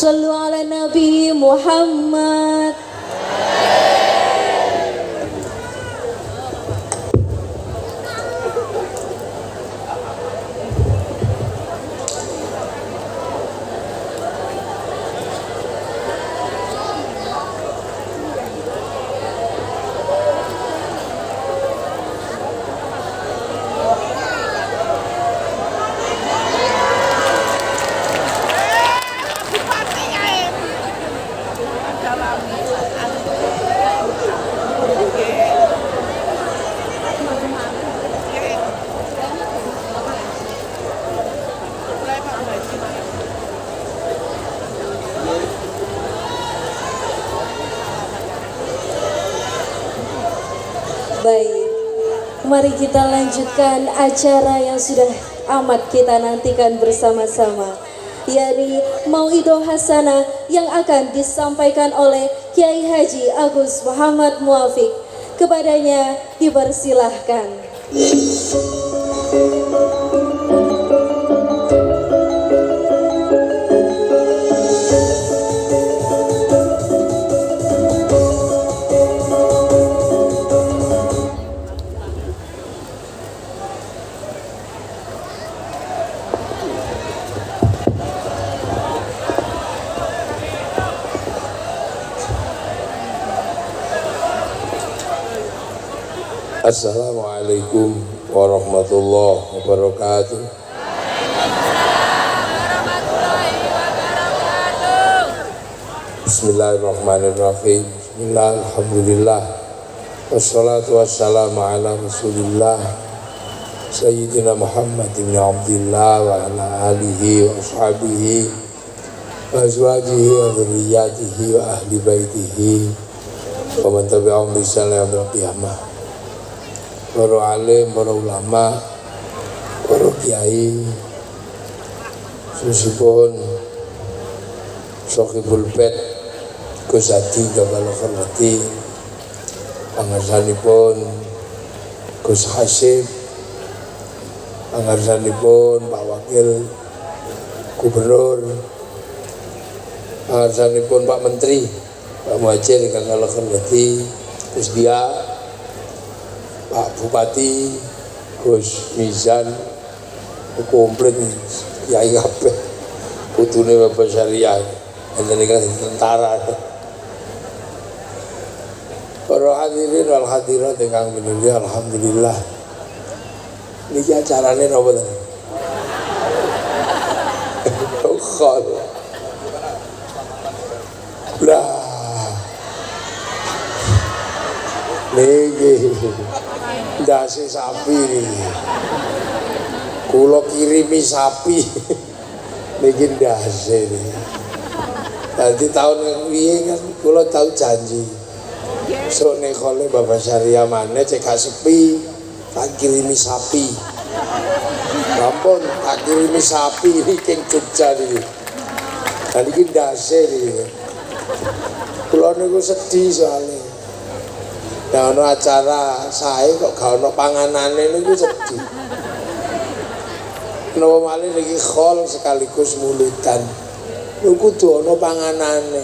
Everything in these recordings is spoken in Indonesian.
Sallu ala Nabi Muhammad. Baik, mari kita lanjutkan acara yang sudah amat kita nantikan bersama-sama, yakni Mauidul Hasanah yang akan disampaikan oleh Kiai Haji Agus Muhammad Muafiq. Kepadanya dipersilahkan. Assalamualaikum warahmatullahi wabarakatuh. Bismillahirrahmanirrahim. Bismillah, alhamdulillah. Wassalatu wassalamu ala rasulillah Sayyidina Muhammad ibn Abdillah wa ala alihi wa ashabihi wa azwajihi wa dhurriyyatihi wa ahli baitihi wa man tabi'ahum bi ihsan ila yaumil qiyamah. Para alim, para ulama, para kiai, susipun Sohibul Bait Gus Hadi Gabal Hormati, pangarsanipun Gus Hasyim, pangarsanipun Pak Wakil Gubernur, pangarsanipun Pak Menteri Pak Muhajir Gabal Hormati, Gus Dia, Pak Bupati, Gus Mizan, komplit kiai kabeh, putune Bapak Syariah, njenengan tentara. Para hadirin wal hadirat ingkang minulya, alhamdulillah. Niki acarane napa to? Khol. Lah. Niki ndase sapi niki. Kula kirimi sapi. Niki ndase niki. Dadi tahun wingi kan kula tau janji. Sok nek kole Bapak Syariah maneh cek gak sepi, tak kirimi sapi. Ampun, tak kirimi sapi niki Jogja niki. Lah niki ndase niki. Kula niku sedih soalnya. Nah, ono acara sae kok gak ono panganane niku sedih. Napa malih niki khol sekaligus mulutan. Niku kudu ono panganane.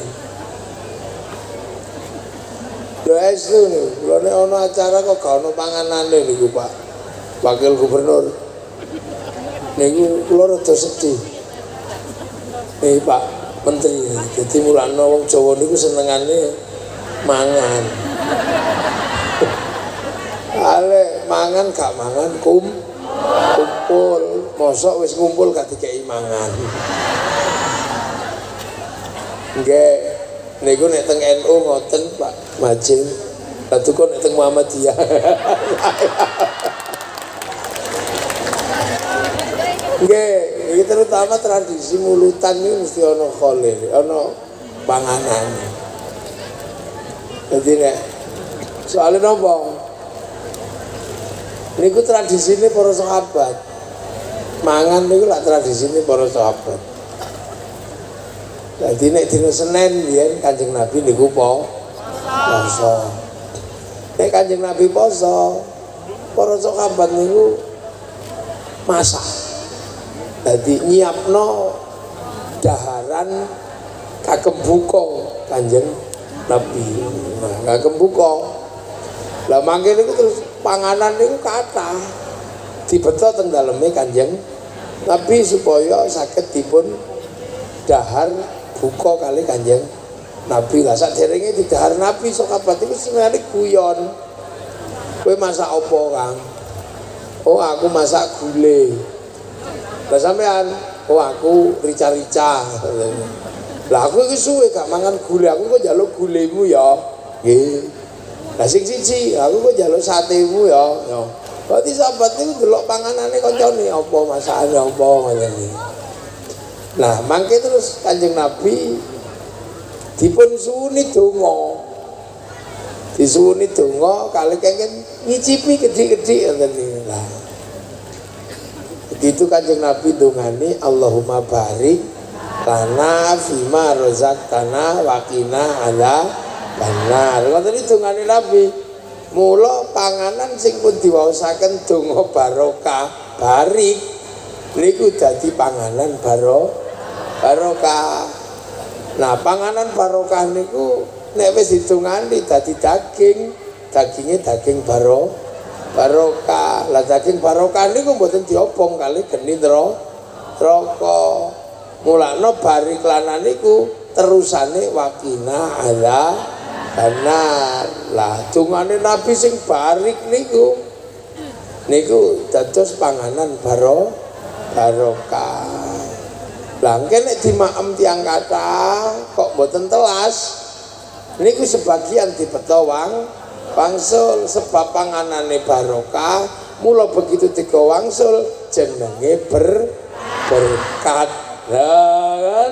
Lho estu niku, lho nek ono acara kok gak ono panganane niku Pak Wakil Gubernur. Niku kula rada sedih. Pak Menteri, dadi mulane wong Jawa niku senengane mangan. Ale mangan gak mangan kumpul, mosok wis ngumpul gak dikei mangan. Nggih, niku nek teng NU ngoten Pak Majil. Lah kok nek teng Muhammadiyah. Nggih, iki terutama tradisi mulutan iki mesti ana khole, ana panganan. Jadi nek soalnya nopo niku tradisine para sahabat. Mangan niku lak tradisine para sahabat. Jadi nek dina Senin biyen Kanjeng Nabi niku poso. Nek Kanjeng Nabi poso, para sahabat niku masak. Jadi nyiapno daharan kagem buka Kanjeng Nabi. Nah, kagem buka. Lah mangke niku terus panganan niku kathah dibeto teng daleme Kanjeng Nabi supaya saged dipun dahar buka kali Kanjeng Nabi. Lah saderenge didahar Nabi sahabat iku senengane guyon. Kowe masak apa, Kang? Oh, aku masak gule. Lah sampean, oh aku rica-rica. Lah aku iki suwe gak mangan gule, aku kok njaluk gulemu ya. Nggih. Lah sing siji, aku kok njaluk satemu ya. Ya. Berarti sahabat itu delok panganane kancane apa masakane apa ngene. Nah, mangke terus Kanjeng Nabi dipun suwuni donga. Disuwuni donga kali kengken ngicipi gedhi-gedhi ngoten niku. Lah. Begitu Kanjeng Nabi dongane Allahumma barik lana fima razaqtana wa qina adzabannar. Ngoten iki dongane Nabi. Mula panganan sing pun diwaosaken donga barokah barik niku dadi panganan barokah. Nah, panganan barokah niku nek wis didongani dadi daging, daginge daging barokah. Lah daging barokah niku mboten diobong kali geni neraka. Mulane barik lanan niku terusane wakina ala benar. Lah dungane Nabi sing barik niku dados panganan barokah. Lah nek dimaem tiyang kathah kok mboten telas niku sebagian dibeto wangsul sebab panganane barokah. Mula begitu tiga wangsul jenenge berkat. Lah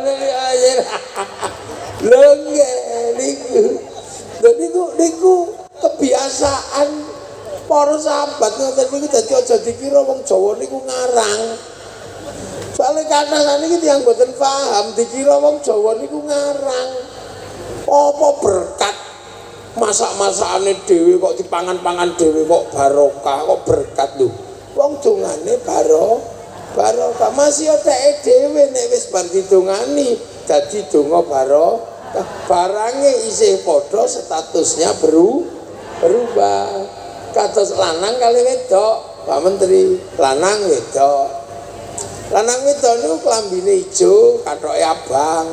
niku kebiasaan para sahabat ngoten niku dadi aja dikira wong Jawa niku ngarang. Soale kadang niki tiyang mboten paham dikira wong Jawa niku ngarang. Apa berkat masak-masakane dhewe kok dipangan-pangan dhewe kok barokah kok berkat lho. Wong dongane barokah masih oteke dhewe nek wis bar didongani dadi donga barokah. Barangnya isih padha statusnya berubah. Kados lanang kali wedok, Pak Menteri, lanang wedok. Lanang wedok niku klambine ijo, kathoke abang.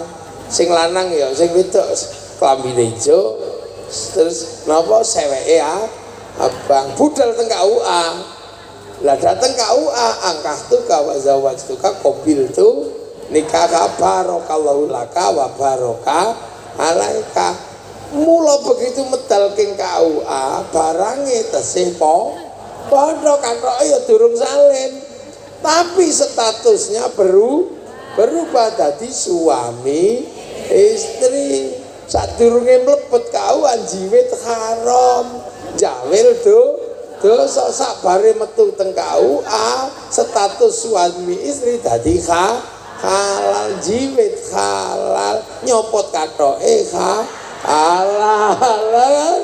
Sing lanang ya, sing wedok klambine ijo. Terus napa seweke abang budal teng KUA. Lah dateng KUA angkah tu wa zawajtuka qabil tu nikah barakallahu laka wa baraka alaika. Mula begitu medal king KUA barange tesih padha kathoke ya durung salin tapi statusnya berubah dadi suami istri. Sadurunge mlebet KUA jiwit haram jawil dosa sabare metu teng KUA status suami istri dadi halal jiwit halal nyopot kathoke halal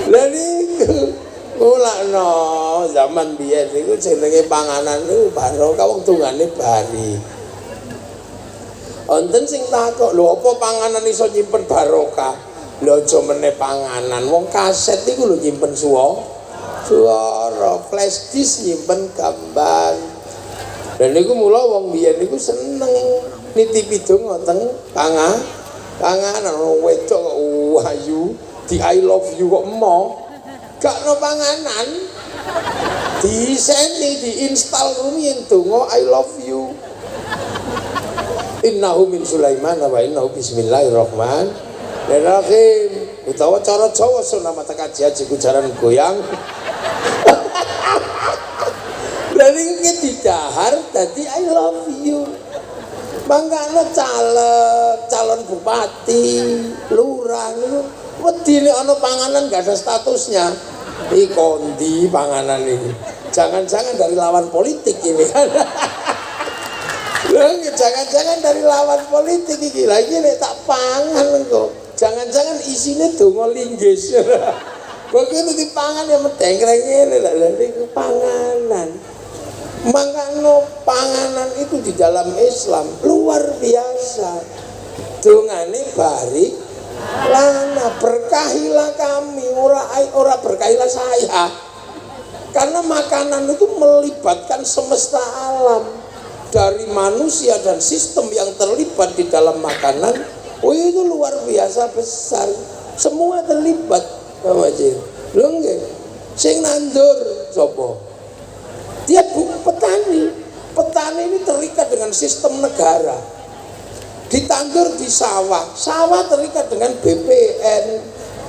lha niku mulakno zaman biyen niku jenenge panganan niku barokah wong tungane bari. Wonten sing takok, lho apa panganan iso nyimpen barokah? Lho aja meneh panganan, wong kaset niku lho nyimpen suara, flash disk nyimpen gambar. Dan niku mula wong biyen niku seneng nitipi donga teng panganan wedok kok ayu, di I love you kok emoh. Gak no panganan. Diseni diinstal rumiyin donga I love you. Innahu min Sulaiman wa innahu bismillahirrahmanirrahim. Utawa cara Jawa sunama tekaji haji jaran goyang. Lha iki didahar dadi I love you. Mangkane calon bupati, lurah niku wedi nek ana panganan gak ada statusnya. Iki kondi panganan ini. Jangan-jangan dari lawan politik ini kan. Jangan-jangan dari lawan politik iki lagi nek tak pangan kok. Jangan-jangan isine donga linggis. Begitu dipangan ya medengkreng ngene lha niku panganan. Makanya panganan itu di dalam Islam luar biasa. Dongane barik lana, berkahilah kami, ora berkahilah saya. Karena makanan itu melibatkan semesta alam. Dari manusia dan sistem yang terlibat di dalam makanan, oh itu luar biasa besar. Semua terlibat, Pak Majid. Lho nggih. Sing nandur sapa? Dia petani. Petani ini terikat dengan sistem negara. Ditandur di sawah. Sawah terikat dengan BPN,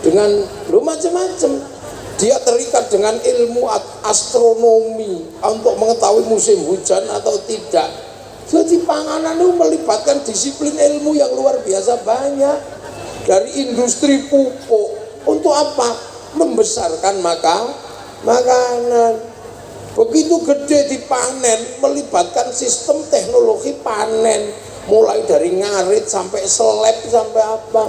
dengan macam-macam. Dia terikat dengan ilmu astronomi untuk mengetahui musim hujan atau tidak. Jadi panganan itu melibatkan disiplin ilmu yang luar biasa banyak. Dari industri pupuk. Untuk apa? Membesarkan makanan. Begitu gede dipanen, melibatkan sistem teknologi panen. Mulai dari ngarit sampai seleb sampai apa.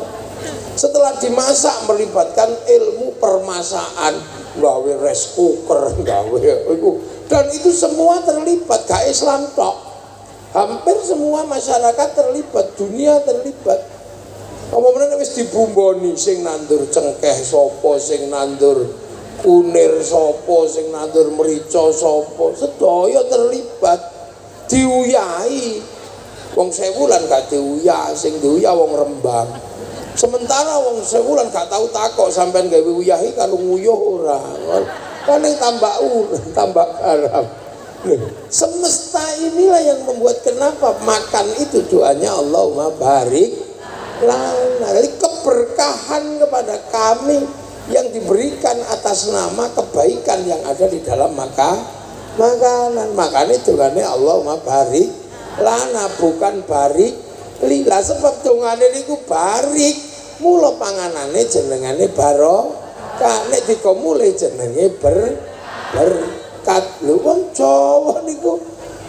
Setelah dimasak melibatkan ilmu permasaan, gawe rice cooker, gawe itu, dan itu semua terlibat. Gak Islam tok, hampir semua masyarakat terlibat, dunia terlibat. Omongnya wis dibumboni, sing nandur cengkeh sopo, sing nandur kunir sopo, sing nandur merica sopo, sedaya terlibat, diuyahi. Wong sewulan gak diuyah, sing diuyah wong Rembang. Sementara wong sewulan gak tahu takok sampean gawe uyahi kalau nguyuh ora. Kan yang tambah garam. Semesta inilah yang membuat kenapa makan itu doanya Allahumma barik lana. Jadi keberkahan kepada kami yang diberikan atas nama kebaikan yang ada di dalam makanan. Makanya doanya Allahumma barik lana, bukan barik lila. Sebab dongane niku barik. Mula panganane jenengane barokah, nek dikomule jenenge berkat. Lho wong Jawa niku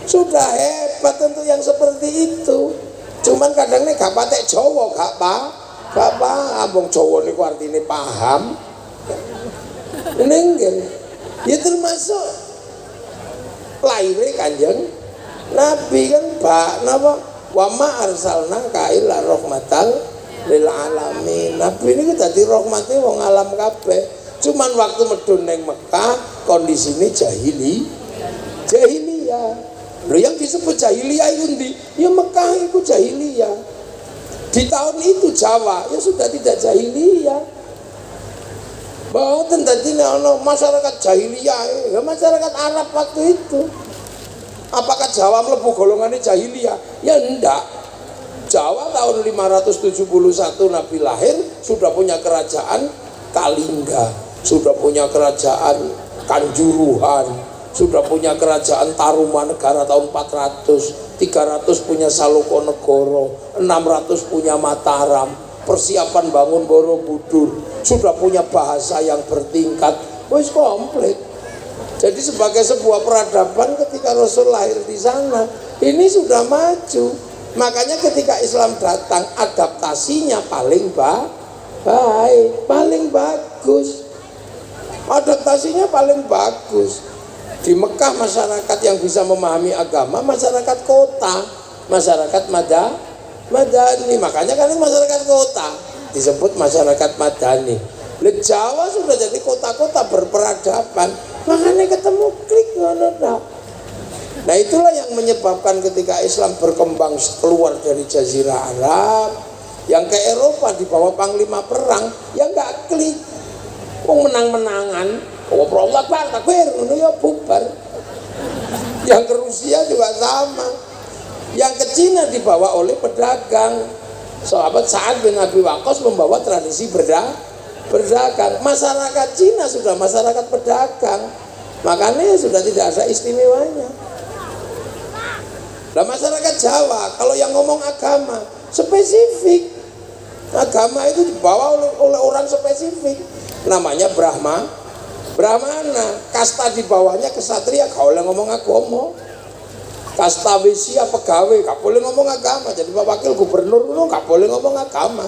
sudah hebat untuk yang seperti itu. Cuman kadang nek gak patek Jawa gak paham. Wong Jawa niku artine paham. Nenggen. Ya termasuk lahire Kanjeng Nabi kan napa wa ma arsalna ka illa rahmatal lil alamin. Nabi ini dadi rahmate wong alam kabeh. Cuman waktu medun ning Mekah kondisine jahiliyah. Lho yang disebut jahiliyah itu ndi? Ya Mekah itu jahiliyah. Di tahun itu Jawa ya sudah tidak jahiliyah. Bahwa tadi ono masyarakat jahiliyah, ya masyarakat Arab waktu itu. Apakah Jawa mlebu golongannya jahiliyah? Ya enggak. Jawa tahun 571 Nabi lahir sudah punya kerajaan Kalingga, sudah punya kerajaan Kanjuruhan, sudah punya kerajaan Tarumanegara tahun 400, 300 punya Salokonegoro, 600 punya Mataram, persiapan bangun Borobudur, sudah punya bahasa yang bertingkat, wis komplit. Jadi sebagai sebuah peradaban ketika Rasul lahir di sana, ini sudah maju. Makanya ketika Islam datang adaptasinya paling baik, paling bagus. Adaptasinya paling bagus. Di Mekah masyarakat yang bisa memahami agama masyarakat kota, masyarakat madani. Makanya kan masyarakat kota disebut masyarakat madani. Di Jawa sudah jadi kota-kota berperadaban. Makanya ketemu klik ngono. Nah itulah yang menyebabkan ketika Islam berkembang keluar dari Jazirah Arab, yang ke Eropa di bawah panglima perang, yang nggak klik, menang-menangan, Allah takbir, ya bubar. Yang ke Rusia juga sama, yang ke Cina dibawa oleh pedagang. Sahabat Sa'ad bin Abi Waqqas membawa tradisi berdagang. Masyarakat Cina sudah masyarakat pedagang, makanya sudah tidak ada istimewanya. Nah masyarakat Jawa kalau yang ngomong agama spesifik, agama itu dibawa oleh orang spesifik, namanya Brahmana, kasta di bawahnya kesatria gak boleh ngomong agama, kasta wisya pegawai gak boleh ngomong agama. Jadi Pak Wakil Gubernur itu gak boleh ngomong agama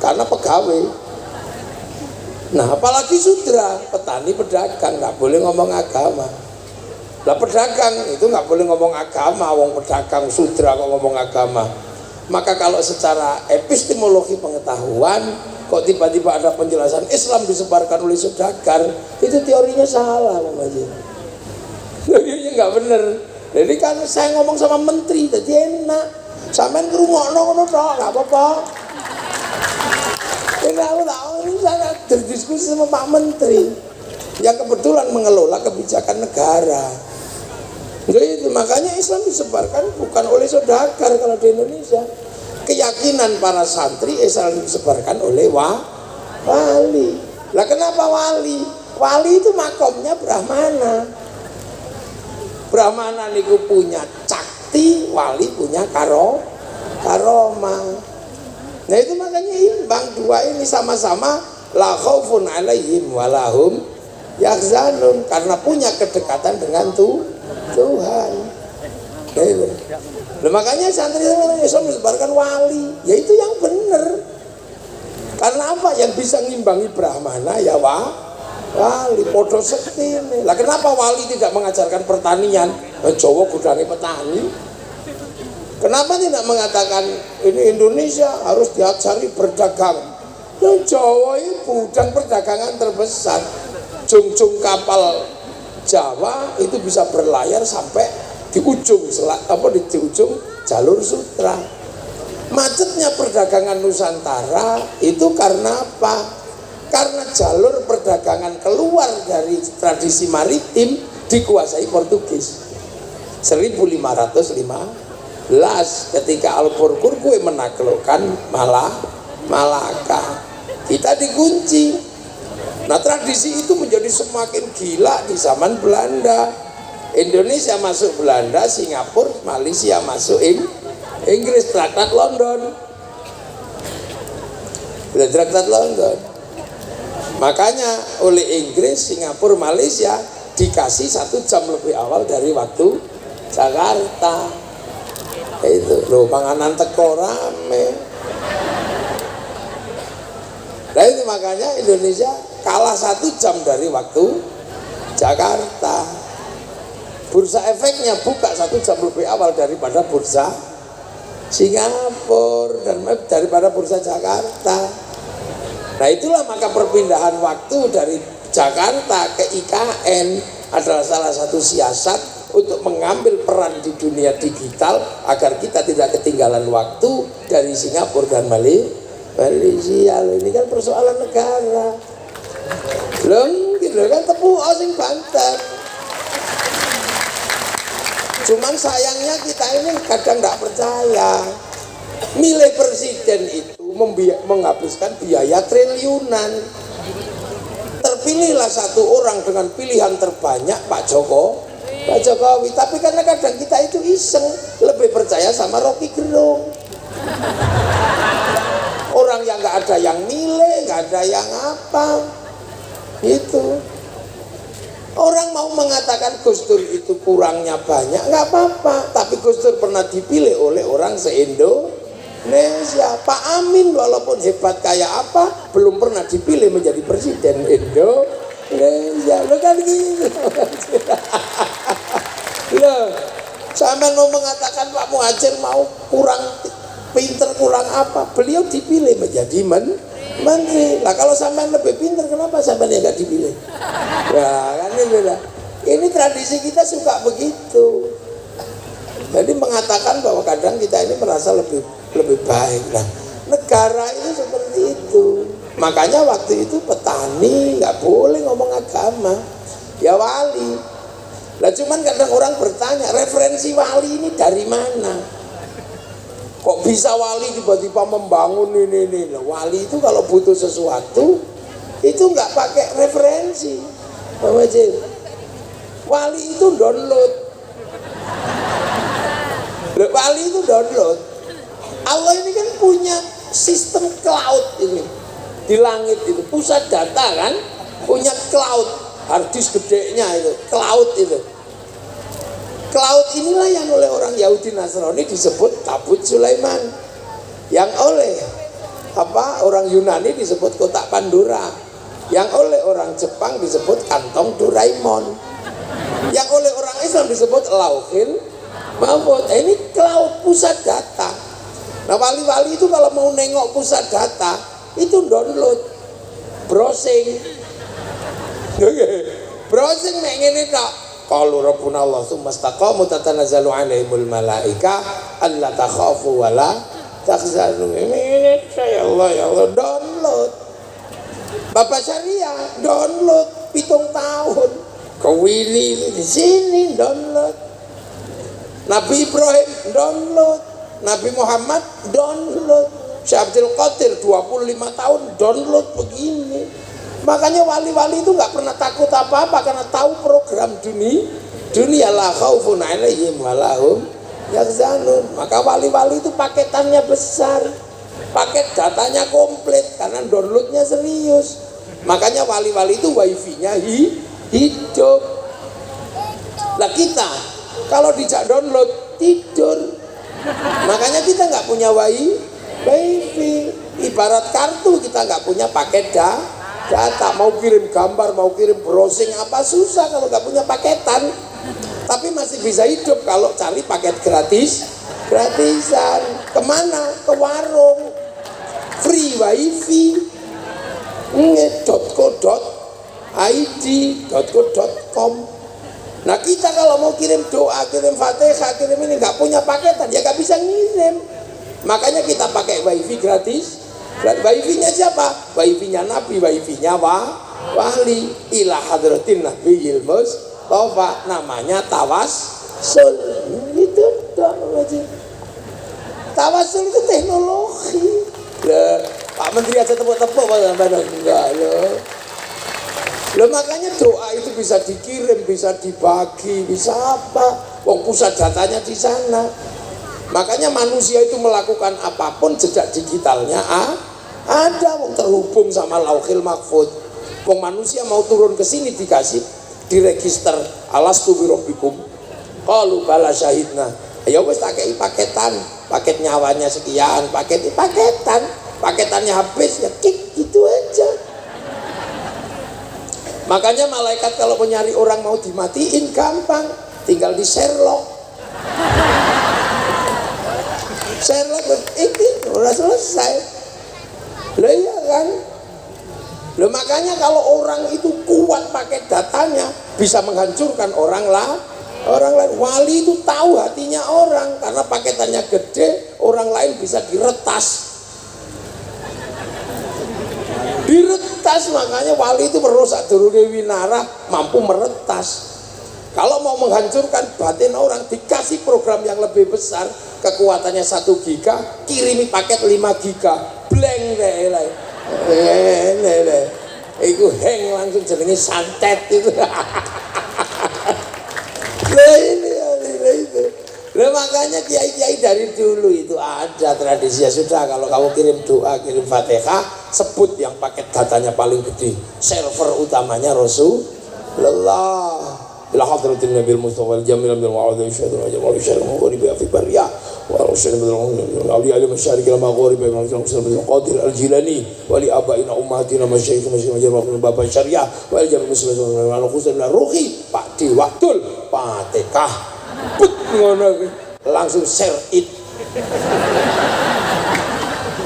karena pegawai. Nah apalagi sudra, petani pedagang gak boleh ngomong agama. Lah pedagang itu nggak boleh ngomong agama, wong pedagang sudra kok ngomong agama. Maka kalau secara epistemologi pengetahuan kok tiba-tiba ada penjelasan Islam disebarkan oleh saudagar, itu teorinya salah, Bang Haji. Teorinya nggak bener. Jadi kan saya ngomong sama menteri, jadi enak. Sampean ngrungokno ngono tok, nggak apa-apa. Jadi aku tahu ini saya berdiskusi sama Pak Menteri yang kebetulan mengelola kebijakan negara. Itu makanya Islam disebarkan bukan oleh saudagar kalau di Indonesia. Keyakinan para santri Islam disebarkan oleh wali. Lah kenapa wali? Wali itu makomnya Brahmana. Brahmana niku punya cakti, wali punya karomah. Nah itu makanya imbang, dua ini sama-sama la khaufun alaihim walahum yahzanun, karena punya kedekatan dengan Tuhan. Nah, itu. Nah, makanya santri Islam menyebarkan wali, ya itu yang benar. Karena apa? Yang bisa ngimbangi Brahmana ya wali, podo sekti. Lah kenapa wali tidak mengajarkan pertanian? Jawa gudangi petani. Kenapa tidak mengatakan ini Indonesia harus diajari berdagang? Ya Jawa ini gudang perdagangan terbesar. Jung-jung kapal Jawa itu bisa berlayar sampai di ujung di ujung jalur sutra. Macetnya perdagangan Nusantara itu karena apa? Karena jalur perdagangan keluar dari tradisi maritim dikuasai Portugis. 1515 ketika Albuquerque menaklukkan Malaka, kita dikunci. Nah tradisi itu menjadi semakin gila di zaman Belanda. Indonesia masuk Belanda, Singapura, Malaysia masuk Inggris, Traktat London. Traktat London. Makanya oleh Inggris, Singapura, Malaysia dikasih 1 jam lebih awal dari waktu Jakarta. Itu loh, panganan teko rame. Nah itu makanya Indonesia kalah 1 jam dari waktu Jakarta. Bursa efeknya buka 1 jam lebih awal daripada bursa Singapura dan daripada bursa Jakarta. Nah itulah maka perpindahan waktu dari Jakarta ke IKN adalah salah satu siasat untuk mengambil peran di dunia digital agar kita tidak ketinggalan waktu dari Singapura dan Malaysia. Ini kan persoalan negara. Belum gitu kan tepuk sing banter. Cuman sayangnya kita ini kadang nggak percaya. Milih presiden itu menghabiskan biaya triliunan. Terpilihlah satu orang dengan pilihan terbanyak Pak Jokowi, tapi karena kadang kita itu iseng, lebih percaya sama Rocky Gerung. Orang yang nggak ada yang milih, nggak ada yang apa, gitu. Orang mau mengatakan Gus Dur itu kurangnya banyak, nggak apa-apa. Tapi Gus Dur pernah dipilih oleh orang se-Indonesia. Pak Amin walaupun hebat kayak apa, belum pernah dipilih menjadi presiden Indonesia. Lo kan gitu. Loh, sampai mau mengatakan Pak Muhajir mau kurang pinter, kurang apa, beliau dipilih menjadi menteri. Lah kalau sampai lebih pinter, kenapa sampai yang nggak dipilih? Nah kan ini beda. Ini tradisi kita suka begitu. Jadi mengatakan bahwa kadang kita ini merasa lebih baik. Nah negara itu seperti itu. Makanya waktu itu petani nggak boleh ngomong agama, ya wali. Lah cuman kadang orang bertanya, referensi wali ini dari mana? Kok bisa wali tiba-tiba membangun ini? Nah, wali itu kalau butuh sesuatu itu nggak pakai referensi. Wali itu download. Wali itu download. Allah ini kan punya sistem cloud ini di langit itu, pusat data kan, punya cloud. Harddisk gedenya itu, cloud itu. Cloud inilah yang oleh orang Yahudi Nasrani disebut tabut Sulaiman. Yang oleh orang Yunani disebut kotak Pandora. Yang oleh orang Jepang disebut kantong Doraemon. yang oleh orang Islam disebut Lauhil Mahfuz. Ini cloud, pusat data. Nah wali-wali itu kalau mau nengok pusat data itu download, browsing. Browsing nek ngene tok. Qalu rabbuna Allah tsumma istaqamu tatanazzalu alaihimul malaika alla takhafu wa la tahzanu. Ini ya Allah download. Bapak Syariah download 7 tahun. Kewili di sini download. Nabi Ibrahim download. Nabi Muhammad download. Syekh Abdul Qadir 25 tahun download begini. Makanya wali-wali itu nggak pernah takut apa-apa karena tahu program dunia la khaufun alaihim wa lahum yahzanun. Maka wali-wali itu paketannya besar, paket datanya komplit karena downloadnya serius. Makanya wali-wali itu wifi-nya hidup. Lah kita kalau dijak download tidur. Makanya kita nggak punya wifi. Ibarat kartu kita nggak punya paket data, mau kirim gambar, mau kirim browsing apa susah kalau nggak punya paketan. Tapi masih bisa hidup kalau cari paket gratisan. Kemana? Ke warung free wifi .co.id .co.com. Nah kita kalau mau kirim doa, kirim fatihah, kirim ini nggak punya paketan ya nggak bisa ngirim. Makanya kita pakai wifi gratis. Wifi-nya siapa? Wifi-nya Nabi, wifi-nya wali. Ila hadratin Nabiyil Mustafa, namanya tawassul. Itu tawassul itu teknologi. Pak Menteri aja tepuk-tepuk enggak loh. Loh makanya doa itu bisa dikirim, bisa dibagi, bisa apa? Wong pusat datanya di sana. Makanya manusia itu melakukan apapun jejak digitalnya ada, wong terhubung sama Lauhil Mahfuz. Wong manusia mau turun ke sini dikasih diregister alastu birabbikum. Qalu bala syahidna. Ya wis tak kei paketan, paket nyawanya sekian, paketannya habis ya kik gitu aja. Makanya malaikat kalau mau nyari orang mau dimatiin gampang, tinggal di Sherlock. Sherlock ini udah selesai. Loh iya kan? Loh makanya kalau orang itu kuat pakai datanya bisa menghancurkan orang lain. Wali itu tahu hatinya orang karena paketannya gede, orang lain bisa diretas. Makanya wali itu merusak durunge winara mampu meretas. Kalau mau menghancurkan batin orang dikasih program yang lebih besar, kekuatannya 1 giga, kirimi paket 5 giga, blank deh. Iku hang langsung jenenge santet itu. Nah, makanya kiai-kiai dari dulu itu ada tradisi ya sudah kalau kamu kirim doa, kirim Fatihah, sebut yang paket datanya paling gede. Server utamanya Rasulullah. Ila hadratin Nabil Mustafa al-Jamil bil wa'adhi syahadu wa jamal syahadu wa gharibi fi bariyah wa rasulun bil awliya al masyariq al maghrib wa rasulun bil qadir al-Jilani wa li abaina ummahatina masyayikh majarrah bapak syariah wa al jamil muslimin wa khusus bil ruhi Pak di waktul Fatihah ngono langsung share it.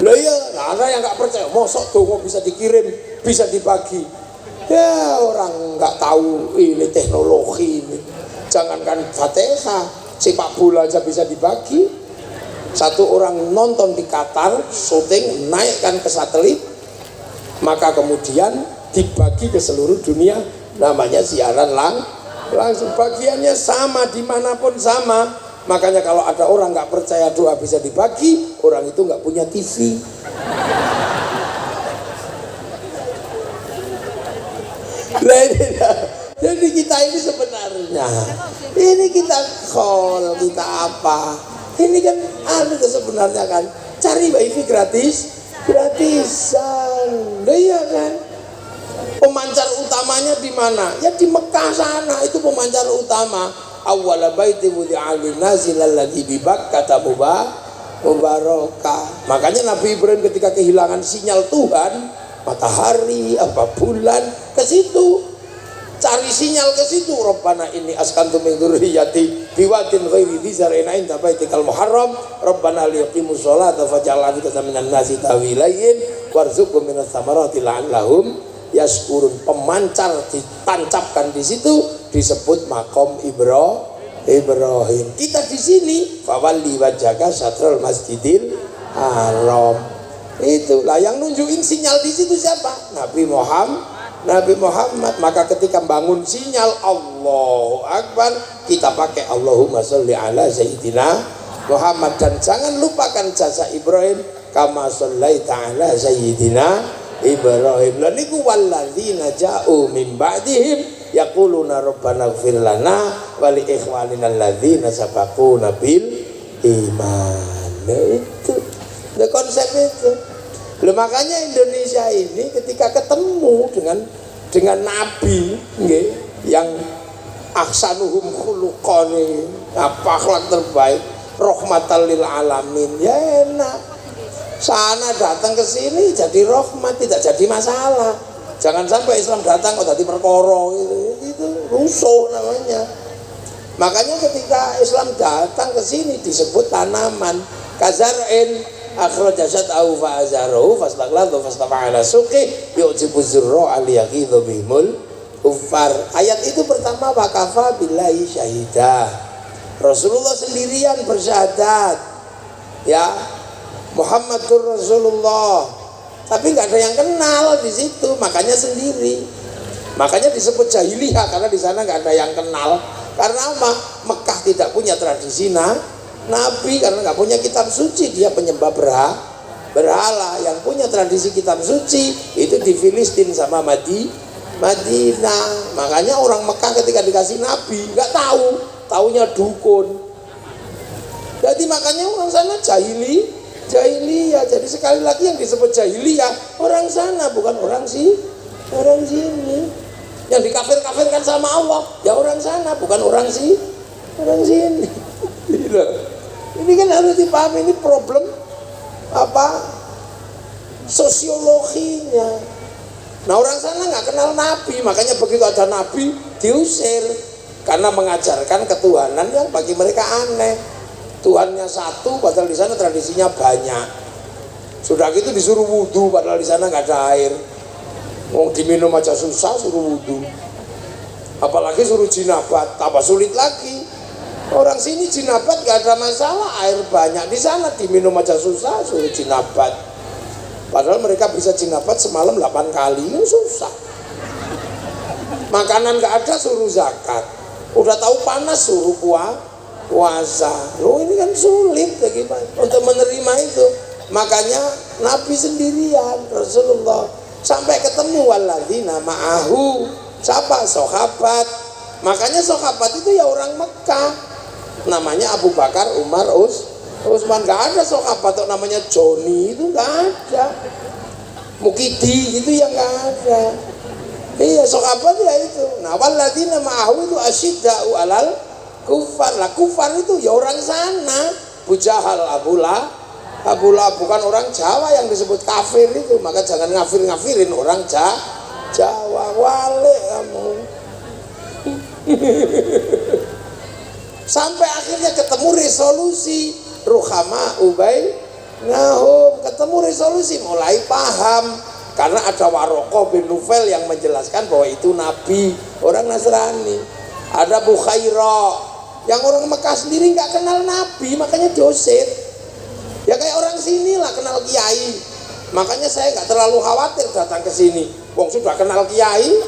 Lah iya, ada yang nggak percaya, mosok dongo bisa dikirim, bisa dibagi. Ya orang nggak tahu ini teknologi ini. Jangankan Fatihah, sepak bola aja bisa dibagi. Satu orang nonton di Qatar, syuting, naikkan ke satelit, maka kemudian dibagi ke seluruh dunia, namanya siaran langsung. Bagiannya sama dimanapun sama. Makanya kalau ada orang nggak percaya doa bisa dibagi, orang itu nggak punya TV. Jadi kita ini sebenarnya ini kita call, kita apa? Ini kan sebenarnya kan cari wifi gratisan. Iya kan? Pemancar utamanya di mana? Ya di Mekah sana, itu pemancar utama. Awwala baiti wudi'a lin-nasi lalladzi bi Bakkah mubarakah. Makanya Nabi Ibrahim ketika kehilangan sinyal Tuhan, matahari, apa bulan, ke situ cari sinyal ke situ. Rabbana inni askantu min dzurriyyati biwadin ghairi dzi zar'in 'inda baitikal muharram Rabbana liyaqimus sholata faj'al afidatan minan nasi tahwi ilaihim warzuqhum minas thamarati la'allahum yashkurun. Pemancar ditancapkan di situ disebut makom Ibrahim. Kita di sini fawalli wajhaka syatrul masjidil haram. Itulah yang nunjukin sinyal di situ siapa? Nabi Muhammad. Maka ketika bangun sinyal Allahu Akbar, kita pakai Allahumma sholli ala sayyidina Muhammad, dan jangan lupakan jasa Ibrahim kama shollaita ala sayyidina Ibrahim. Lan niku walladzina ja'u min ba'dihim yaquluna rabbana ighfir lana wa li ikhwanina alladzina sabaquna bil iman. Itu konsep itu. Loh, makanya Indonesia ini ketika ketemu dengan nabi nggih, yang ahsanuhum khuluqan, akhlak terbaik, rahmatan lil alamin, ya enak. Sana datang ke sini jadi rahmat, tidak jadi masalah. Jangan sampai Islam datang kok jadi perkara itu rusuh namanya. Makanya ketika Islam datang ke sini disebut tanaman kazar'in akhraja syat'ahu fa'azarahu fastaghladha fastafa'ala suqih yu'jibu zurra aliyaqidhu bihimul kuffar. Ayat itu pertama wakafa billahi syahidah, Rasulullah sendirian bersyahadat ya, Muhammadur Rasulullah, tapi nggak ada yang kenal di situ, makanya sendiri. Makanya disebut jahiliyah, karena di sana nggak ada yang kenal. Karena apa? Mekah tidak punya tradisi Nabi, karena nggak punya kitab suci, dia penyembah berhala. Yang punya tradisi kitab suci itu di Filistin sama Madinah. Makanya orang Mekah ketika dikasih Nabi nggak tahu, taunya dukun. Jadi makanya orang sana jahiliyah. Jadi sekali lagi yang disebut jahiliyah orang sana, bukan orang sini. Yang dikafir-kafirkan sama Allah ya orang sana, bukan orang sini. Ini kan harus dipahami, ini problem sosiologinya. Nah, orang sana nggak kenal Nabi, makanya begitu ada Nabi diusir karena mengajarkan ketuhanan yang bagi mereka aneh. Tuhannya satu, padahal di sana tradisinya banyak. Sudah gitu disuruh wudhu, padahal di sana nggak ada air. Mau diminum aja susah, suruh wudhu. Apalagi suruh jinabat, tambah sulit lagi. Orang sini jinabat gak ada masalah, air banyak. Di sana diminum aja susah, suruh jinabat. Padahal mereka bisa jinabat semalam 8 kali, susah. Makanan gak ada, suruh zakat. Udah tahu panas, suruh puasa. Loh, ini kan sulit bagaimana untuk menerima itu. Makanya Nabi sendirian, Rasulullah, sampai ketemu walladzina ma'ahu. Siapa? Sahabat. Makanya sahabat itu ya orang Mekah. Namanya Abu Bakar, Umar, Utsman. Gak ada sahabat tuh namanya Joni, itu gak ada. Mukidi itu yang gak ada. Iya, sahabat ya itu. Nah, walladzina ma'ahu itu asyidda'u alal kufar. Lah kufar itu ya orang sana. Abu Jahal, Abu Lahab, bukan orang Jawa yang disebut kafir itu. Maka jangan ngafirin orang Jawa. Wale kamu. Sampai akhirnya ketemu resolusi ruhama ketemu resolusi, mulai paham, karena ada Waraqah bin Nufel yang menjelaskan bahwa itu Nabi, orang Nasrani. Ada Bukhaira yang orang Mekah sendiri nggak kenal Nabi, makanya diusir. Ya kayak orang sini lah kenal kiai, makanya saya nggak terlalu khawatir datang ke sini. Wong sudah kenal kiai,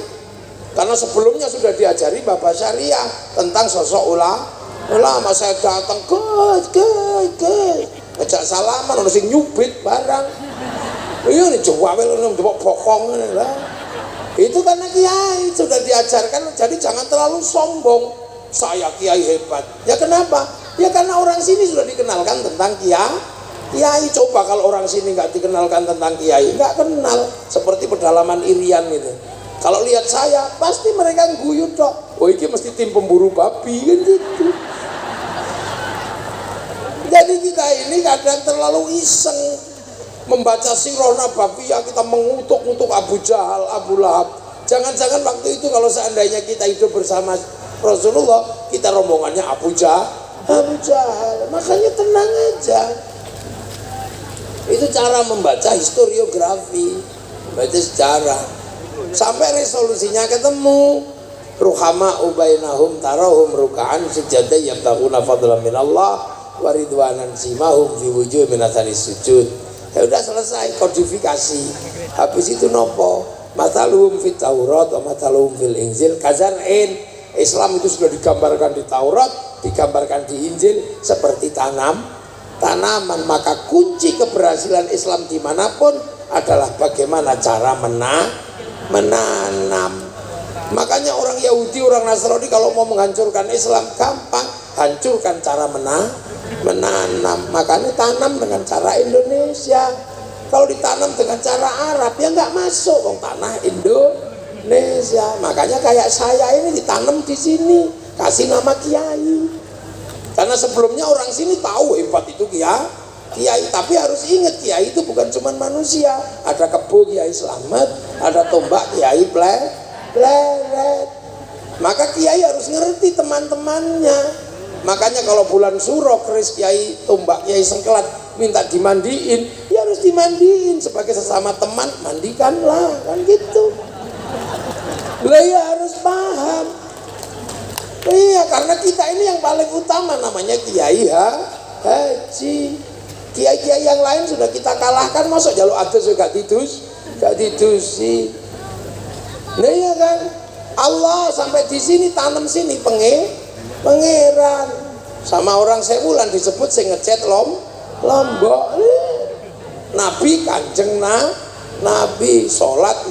karena sebelumnya sudah diajari Bapak Syariah tentang sosok ulama. Saya datang ajak salaman, orang sing nyubit barang. Iya nih coba bokong lah. Itu karena kiai sudah diajarkan, jadi jangan terlalu sombong. Saya kiai hebat. Ya kenapa? Ya karena orang sini sudah dikenalkan tentang kiai. Coba kalau orang sini nggak dikenalkan tentang kiai, nggak kenal. Seperti pedalaman Irian itu. Kalau lihat saya, pasti mereka guyut dok. Oh ini mesti tim pemburu babi kan gitu. Jadi kita ini kadang terlalu iseng membaca sirah nabawiyah, kita mengutuk Abu Jahal, Abu Lahab. Jangan-jangan waktu itu kalau seandainya kita hidup bersama Rasulullah, kita rombongannya Abu Jahal. Makanya tenang aja. Itu cara membaca historiografi, baca sejarah. Sampai resolusinya ketemu. Ruhama ubainahum tarahum ruka'an sujada yabtaguna fadlan minallah wa ridwanan simahum fi wujuh min atharis sujud. Ya udah selesai kodifikasi. Habis itu nopo? Mataluhum fit Taurat wa mataluhum fil Injil kazar'in. Islam itu sudah digambarkan di Taurat, digambarkan di Injil seperti tanaman. Maka kunci keberhasilan Islam dimanapun adalah bagaimana cara menanam. Makanya orang Yahudi, orang Nasrani kalau mau menghancurkan Islam gampang, hancurkan cara menanam. Makanya tanam dengan cara Indonesia. Kalau ditanam dengan cara Arab ya nggak masuk dong tanah Indonesia. Makanya kayak saya ini ditanam di sini, kasih nama Kiai. Karena sebelumnya orang sini tahu hebat itu Kiai, tapi harus ingat Kiai itu bukan cuma manusia. Ada kebo Kiai Slamet, ada tombak Kiai Pleret. Maka Kiai harus ngerti teman-temannya. Makanya kalau bulan suro keris Kiai tombak Kiai Sengkelat minta dimandiin, ya harus dimandiin sebagai sesama teman, mandikanlah kan gitu. Lah ya harus paham. Iya, karena kita ini yang paling utama namanya Kiai Haji. Kiai-kiai yang lain sudah kita kalahkan, masuk jalur atas juga gak didusi. Nah iya kan, Allah sampai di sini tanam sini pangeran. Sama orang Sewulan disebut sing ngecat Lombok. Nabi Kanjeng Nabi sholat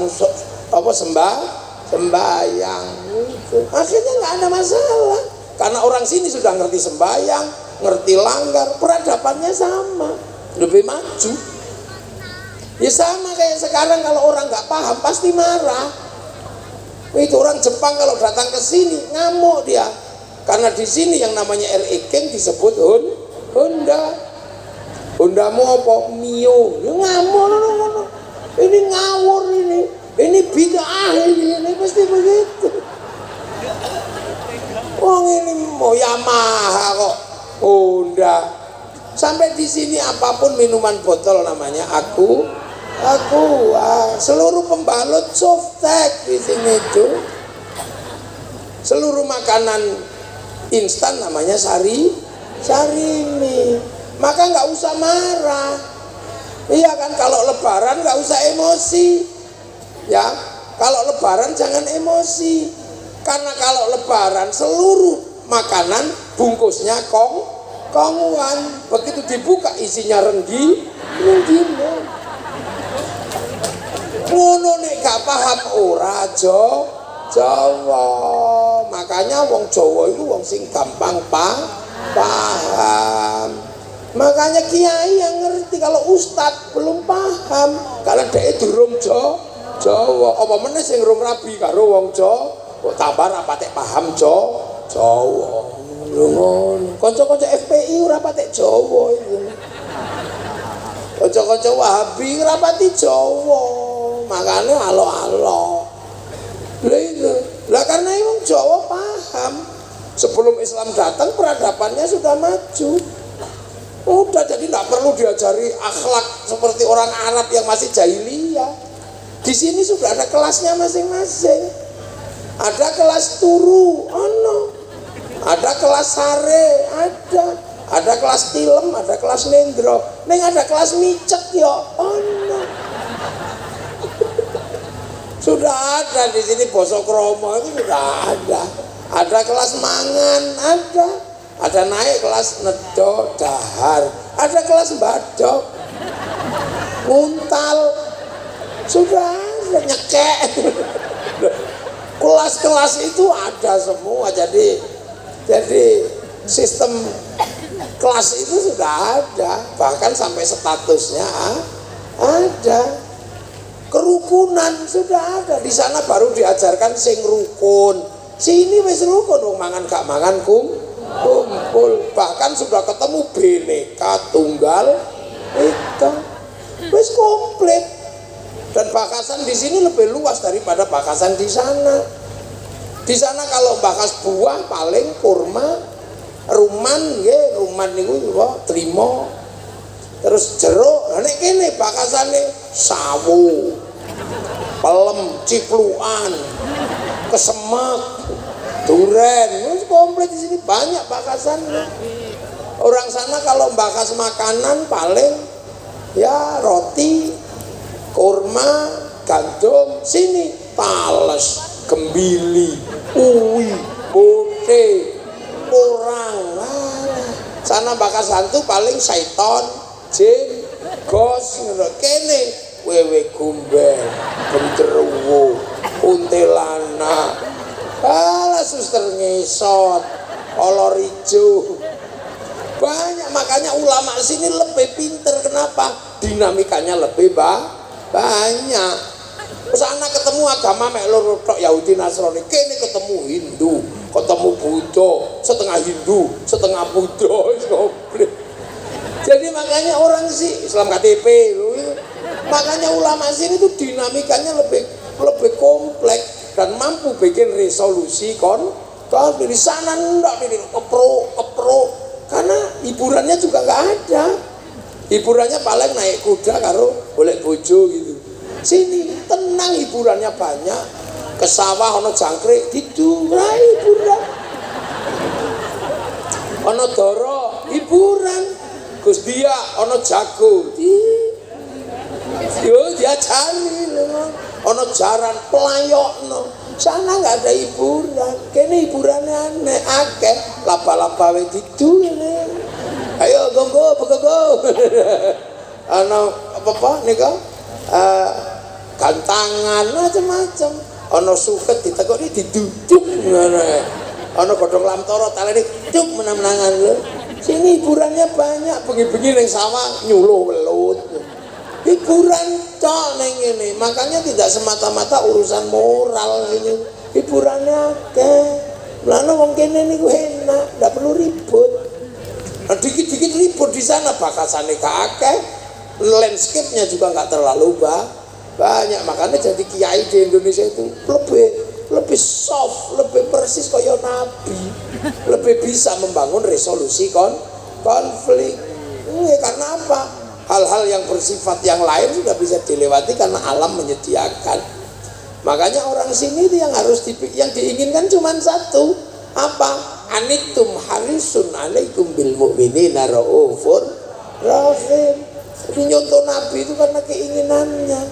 sembahyang gitu. Akhirnya nggak ada masalah karena orang sini sudah ngerti sembahyang, ngerti langgar, peradabannya sama, lebih maju. Ya sama kayak sekarang kalau orang nggak paham pasti marah. Itu orang Jepang kalau datang ke sini ngamuk dia karena di sini yang namanya RE King disebut Honda. Hondamu apa? Mio. Ya ngamuk. Ini ngawur ini bid'ah ini pasti begitu. Wong ini mau Yamaha kok Honda. Sampai di sini apapun minuman botol namanya aku seluruh pembalut softtek di sini itu. Seluruh makanan instan namanya sarimi. Maka nggak usah marah. Iya kan, kalau lebaran nggak usah emosi. Ya, kalau lebaran jangan emosi. Karena kalau lebaran seluruh makanan bungkusnya kongwan. Begitu dibuka isinya renggi. Ngono nek gak paham ora Jawa. Makanya wong Jawa itu wong sing gampang paham. Makanya kiai yang ngerti, kalau ustad belum paham karena dia durung Jawa. Apa meneh sing rung rabi karo wong Jawa, kok tambah rapate paham Jawa. Lho ngono. Kanca-kanca FPI ora patek Jawa iki. Kanca-kanca Wahabi ora pati Jawa. Makanya alo-alo. Lah karena wong Jawa paham. Sebelum Islam datang peradabannya sudah maju. Udah, jadi tidak perlu diajari akhlak seperti orang Arab yang masih jahiliyah. Di sini sudah ada kelasnya masing-masing. Ada kelas turu, ada kelas sare, ada kelas tilem, ada kelas nendro, ada kelas micek ya, sudah ada di sini bosok kromo itu sudah ada. Ada kelas mangan, ada naik kelas nedo dahar, ada kelas badok, muntal, sudah ada nyekek. Kelas-kelas itu ada semua. Jadi sistem kelas itu sudah ada, bahkan sampai statusnya ada. Kerukunan sudah ada. Di sana baru diajarkan sing rukun. Sini wis rukun, wong mangan gak mangan kumpul. Bahkan sudah ketemu Bhinneka Tunggal Ika. Wis komplit. Dan bakasan di sini lebih luas daripada bakasan di sana. Di sana kalau bakas buah paling kurma, ruman nggih, ruman niku trimo. Terus jeruk, nek kene bakasane sawu, pelem, ciplukan, kesemek, duren, komplit di sini banyak bakasannya. Orang sana kalau bakas makanan paling ya roti, kurma, gandum, sini tales, gembili, uwi, bote, orang. Sana bakasan tuh paling saiton, jin, gos, kene wewe gumbel, genderuwo, kuntilanak, suster ngesot, kolor hijau. Banyak, makanya ulama sini lebih pinter. Kenapa? Dinamikanya lebih banyak. Sana ketemu agama mek loro tok, Yahudi Nasrani, kene ketemu Hindu, ketemu Buddha, setengah Hindu, setengah Buddha, komplit. Jadi makanya orang sih Islam KTP loh. Makanya ulama sini tuh dinamikanya lebih kompleks dan mampu bikin resolusi di sana ndak kepro karena hiburannya juga nggak ada. Hiburannya paling naik kuda karo golek bojo gitu. Sini tenang, hiburannya banyak. Ke sawah ono jangkrik didurai hiburan. Ono doro hiburan. Gus dia ono jago. Yo diajari ono jaran pelayokno. Sana nggak ada hiburan, kene hiburannya aneh, akeh laba-laba itu. Ayo gonggo, begogo. Ano apa nika? Gantangan macam-macam. Ono suket ditekoni diduduk ngono. Ono godhong lamtoro talene cuk menang-menangan lho. Sini hiburannya banyak, bengi-bengi ning sawah nyuluh welut. Hiburan tok neng ini, makanya tidak semata-mata urusan moral ini. Hiburannya akeh. Lana wong kene niku enak, ndak perlu ribut. Nah, dikit-dikit ribut di sana bakasane akeh, landscape-nya juga nggak terlalu banyak. Makanya jadi kiai di Indonesia itu lebih soft, lebih persis kaya nabi, lebih bisa membangun resolusi konflik. Karena apa? Hal-hal yang bersifat yang lain sudah bisa dilewati karena alam menyediakan. Makanya orang sini itu yang diinginkan cuma satu, apa? Anitum harisun alaikum bil mu'minina raufur rahim. Jadi nyontoh Nabi itu karena keinginannya.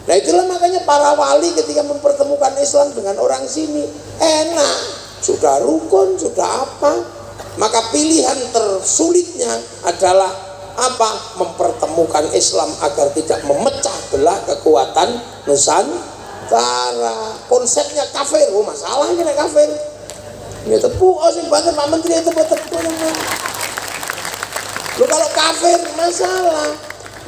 Nah itulah makanya para wali ketika mempertemukan Islam dengan orang sini enak, sudah rukun, sudah apa. Maka pilihan tersulitnya adalah apa? Mempertemukan Islam agar tidak memecah belah kekuatan Nusantara. Konsepnya kafir, masalah ini kafir. Ini tepuk, sing banget Pak Menteri itu tepuk. Lu kalau kafir masalah.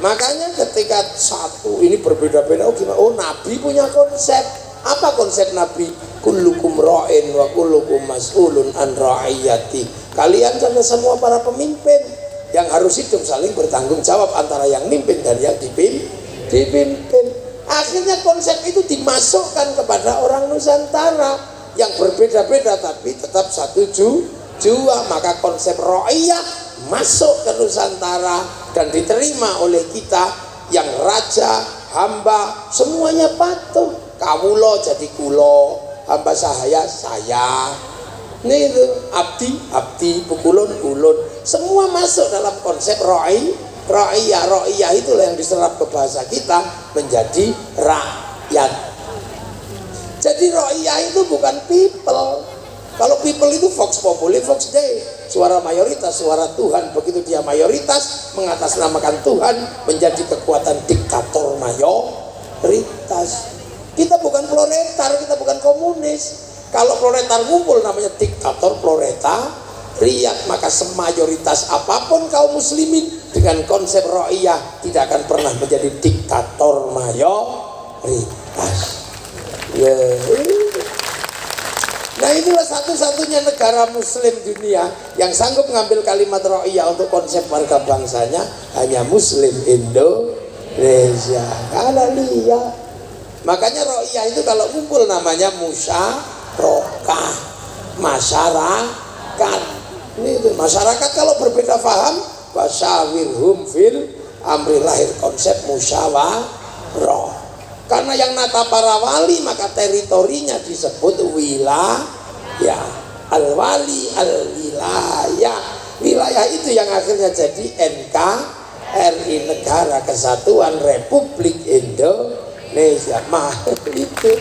Makanya ketika satu ini berbeda-beda, gimana? Nabi punya konsep. Apa konsep Nabi? Kullukum ra'in wa kullukum mas'ulun an ra'iyati. Kalian adalah semua para pemimpin yang harus hidup saling bertanggung jawab antara yang mimpin dan yang dipimpin. Akhirnya konsep itu dimasukkan kepada orang Nusantara yang berbeda-beda tapi tetap satu jua. Maka konsep ra'iyah masuk ke Nusantara dan diterima oleh kita yang raja, hamba, semuanya patuh. Kawulo jadi kulo, hamba saya. Ini itu abdi, pukulun, semua masuk dalam konsep ra'iyah itulah yang diserap ke bahasa kita menjadi rakyat. Jadi ra'iyah itu bukan people. Kalau people itu vox populi, vox dei, suara mayoritas, suara Tuhan. Begitu dia mayoritas mengatasnamakan Tuhan menjadi kekuatan diktator mayoritas. Kita bukan proletar, kita bukan komunis. Kalau proletar ngumpul namanya diktator proletariat. Maka semayoritas apapun kaum muslimin dengan konsep ra'iyah tidak akan pernah menjadi diktator mayoritas. Nah itulah satu-satunya negara muslim dunia yang sanggup mengambil kalimat ra'iyah untuk konsep warga bangsanya hanya muslim Indonesia. Indonesia. Kalau lihat, makanya ro'iyah itu kalau kumpul namanya musyarakah, masyarakat. Ini itu masyarakat kalau berbeda paham, wasyawirhum fil amri, lahir konsep musyawarah. Karena yang nata para wali maka teritorinya disebut wilayah. Al-wali al-wilayah. Wilayah itu yang akhirnya jadi NKRI, Negara Kesatuan Republik Indonesia. Itu.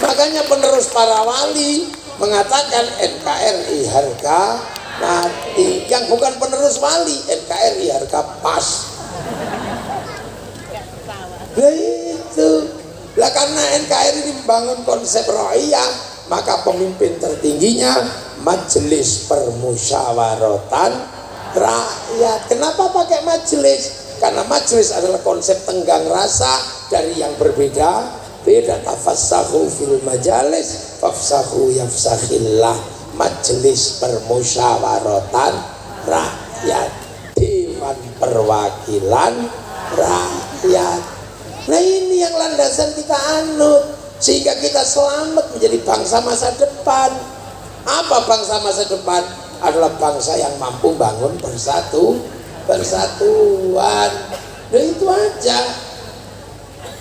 Makanya penerus para wali mengatakan NKRI harga mati. Yang bukan penerus wali, NKRI harga pas. Nah itu. Lah karena NKRI ini membangun konsep ro'iyah, maka pemimpin tertingginya Majelis Permusyawaratan Rakyat. Kenapa pakai majelis? Karena majelis adalah konsep tenggang rasa dari yang berbeda. Beda, tafassahu fil majalis fafsahu yafsahillah. Majelis Permusyawaratan Rakyat, Dewan Perwakilan Rakyat. Nah ini yang landasan kita anut, sehingga kita selamat menjadi bangsa masa depan. Apa bangsa masa depan? Adalah bangsa yang mampu bangun persatuan. Nah itu aja.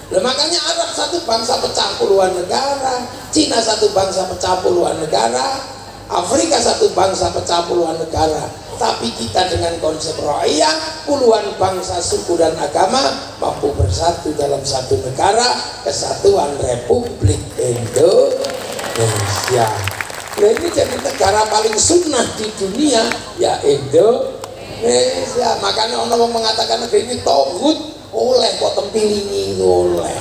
Nah, makanya Arab satu bangsa pecah puluhan negara, Cina satu bangsa pecah puluhan negara, Afrika satu bangsa pecah puluhan negara. Tapi kita dengan konsep ro'iyah, puluhan bangsa, suku dan agama mampu bersatu dalam satu negara, Kesatuan Republik Indonesia. Nah ini jadi negara paling sunnah di dunia, ya Indonesia. Makanya orang mengatakan negeri ini tauhid. Oleh kok tempilingi, oleh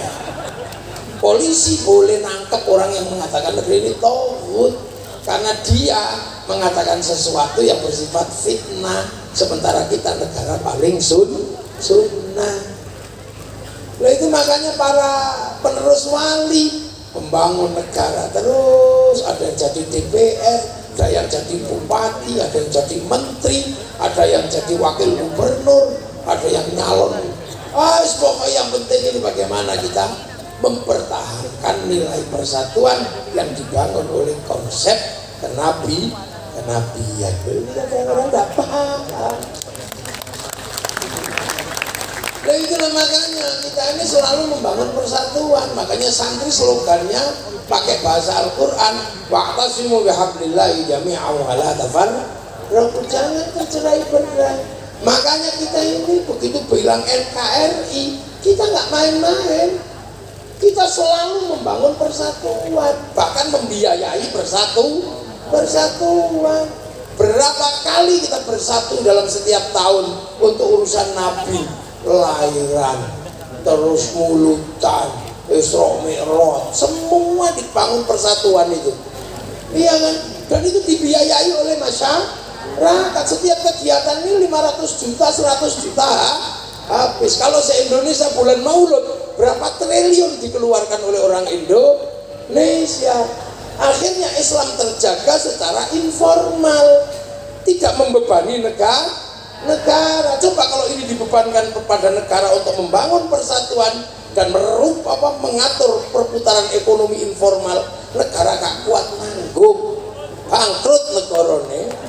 polisi boleh nangkep orang yang mengatakan negeri ini tauhid karena dia mengatakan sesuatu yang bersifat fitnah, sementara kita negara paling sunnah. Nah itu makanya para penerus wali membangun negara terus, ada yang jadi DPR, ada yang jadi bupati, ada yang jadi menteri, ada yang jadi wakil gubernur, ada yang nyalon. Pokoknya yang penting ini bagaimana kita mempertahankan nilai persatuan yang dibangun oleh konsep kenabian. Orang nggak paham. Nah itulah makanya kita ini selalu membangun persatuan. Makanya santri slogannya pakai bahasa Al-Quran, wa'tasimu bihablillahi jami'an wa la tafarraqu, jangan tercerai-berai. Makanya kita ini begitu bilang NKRI, kita nggak main-main. Kita selalu membangun persatuan, bahkan membiayai persatuan. Berapa kali kita bersatu dalam setiap tahun untuk urusan Nabi, lahiran, terus mulutan, Isra Mi'raj, semua dibangun persatuan itu. Iya kan? Dan itu dibiayai oleh masyarakat. Setiap kegiatan ini 500 juta, 100 juta habis. Kalau se-Indonesia bulan Maulud, berapa triliun dikeluarkan oleh orang Indonesia. Akhirnya Islam terjaga secara informal, tidak membebani negara. Coba kalau ini dibebankan kepada negara untuk membangun persatuan dan mengatur perputaran ekonomi informal, negara gak kuat nanggung, bangkrut negarane.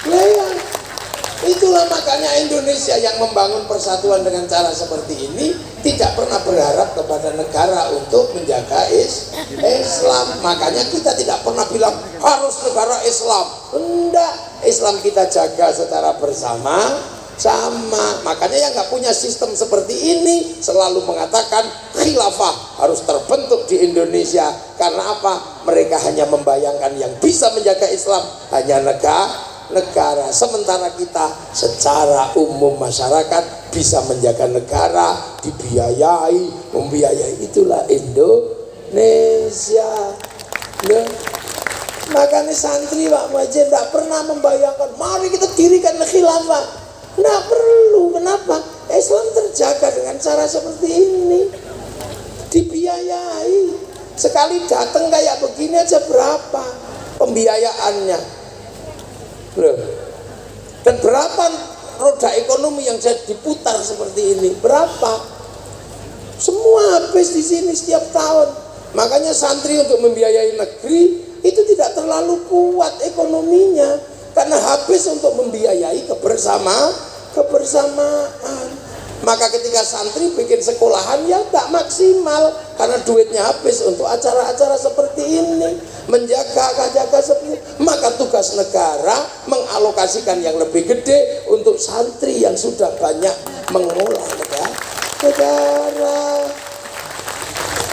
Ya, itulah makanya Indonesia yang membangun persatuan dengan cara seperti ini tidak pernah berharap kepada negara untuk menjaga Islam. Makanya kita tidak pernah bilang harus negara Islam. Enggak, Islam kita jaga secara bersama-sama. Makanya yang nggak punya sistem seperti ini selalu mengatakan khilafah harus terbentuk di Indonesia. Karena apa? Mereka hanya membayangkan yang bisa menjaga Islam hanya negara, sementara kita secara umum masyarakat bisa menjaga negara, membiayai. Itulah Indonesia. Nah, makanya santri Pak Muhajir tidak pernah membayangkan mari kita dirikan khilafah. Nggak perlu. Kenapa? Islam terjaga dengan cara seperti ini, dibiayai. Sekali datang kayak begini aja berapa pembiayaannya. Loh. Dan berapa roda ekonomi yang jadi diputar seperti ini? Berapa? Semua habis di sini setiap tahun. Makanya santri untuk membiayai negeri itu tidak terlalu kuat ekonominya, karena habis untuk membiayai kebersamaan. Maka ketika santri bikin sekolahan ya tak maksimal, karena duitnya habis untuk acara-acara seperti ini, menjaga seperti ini. Maka tugas negara mengalokasikan yang lebih gede untuk santri yang sudah banyak mengolah negara.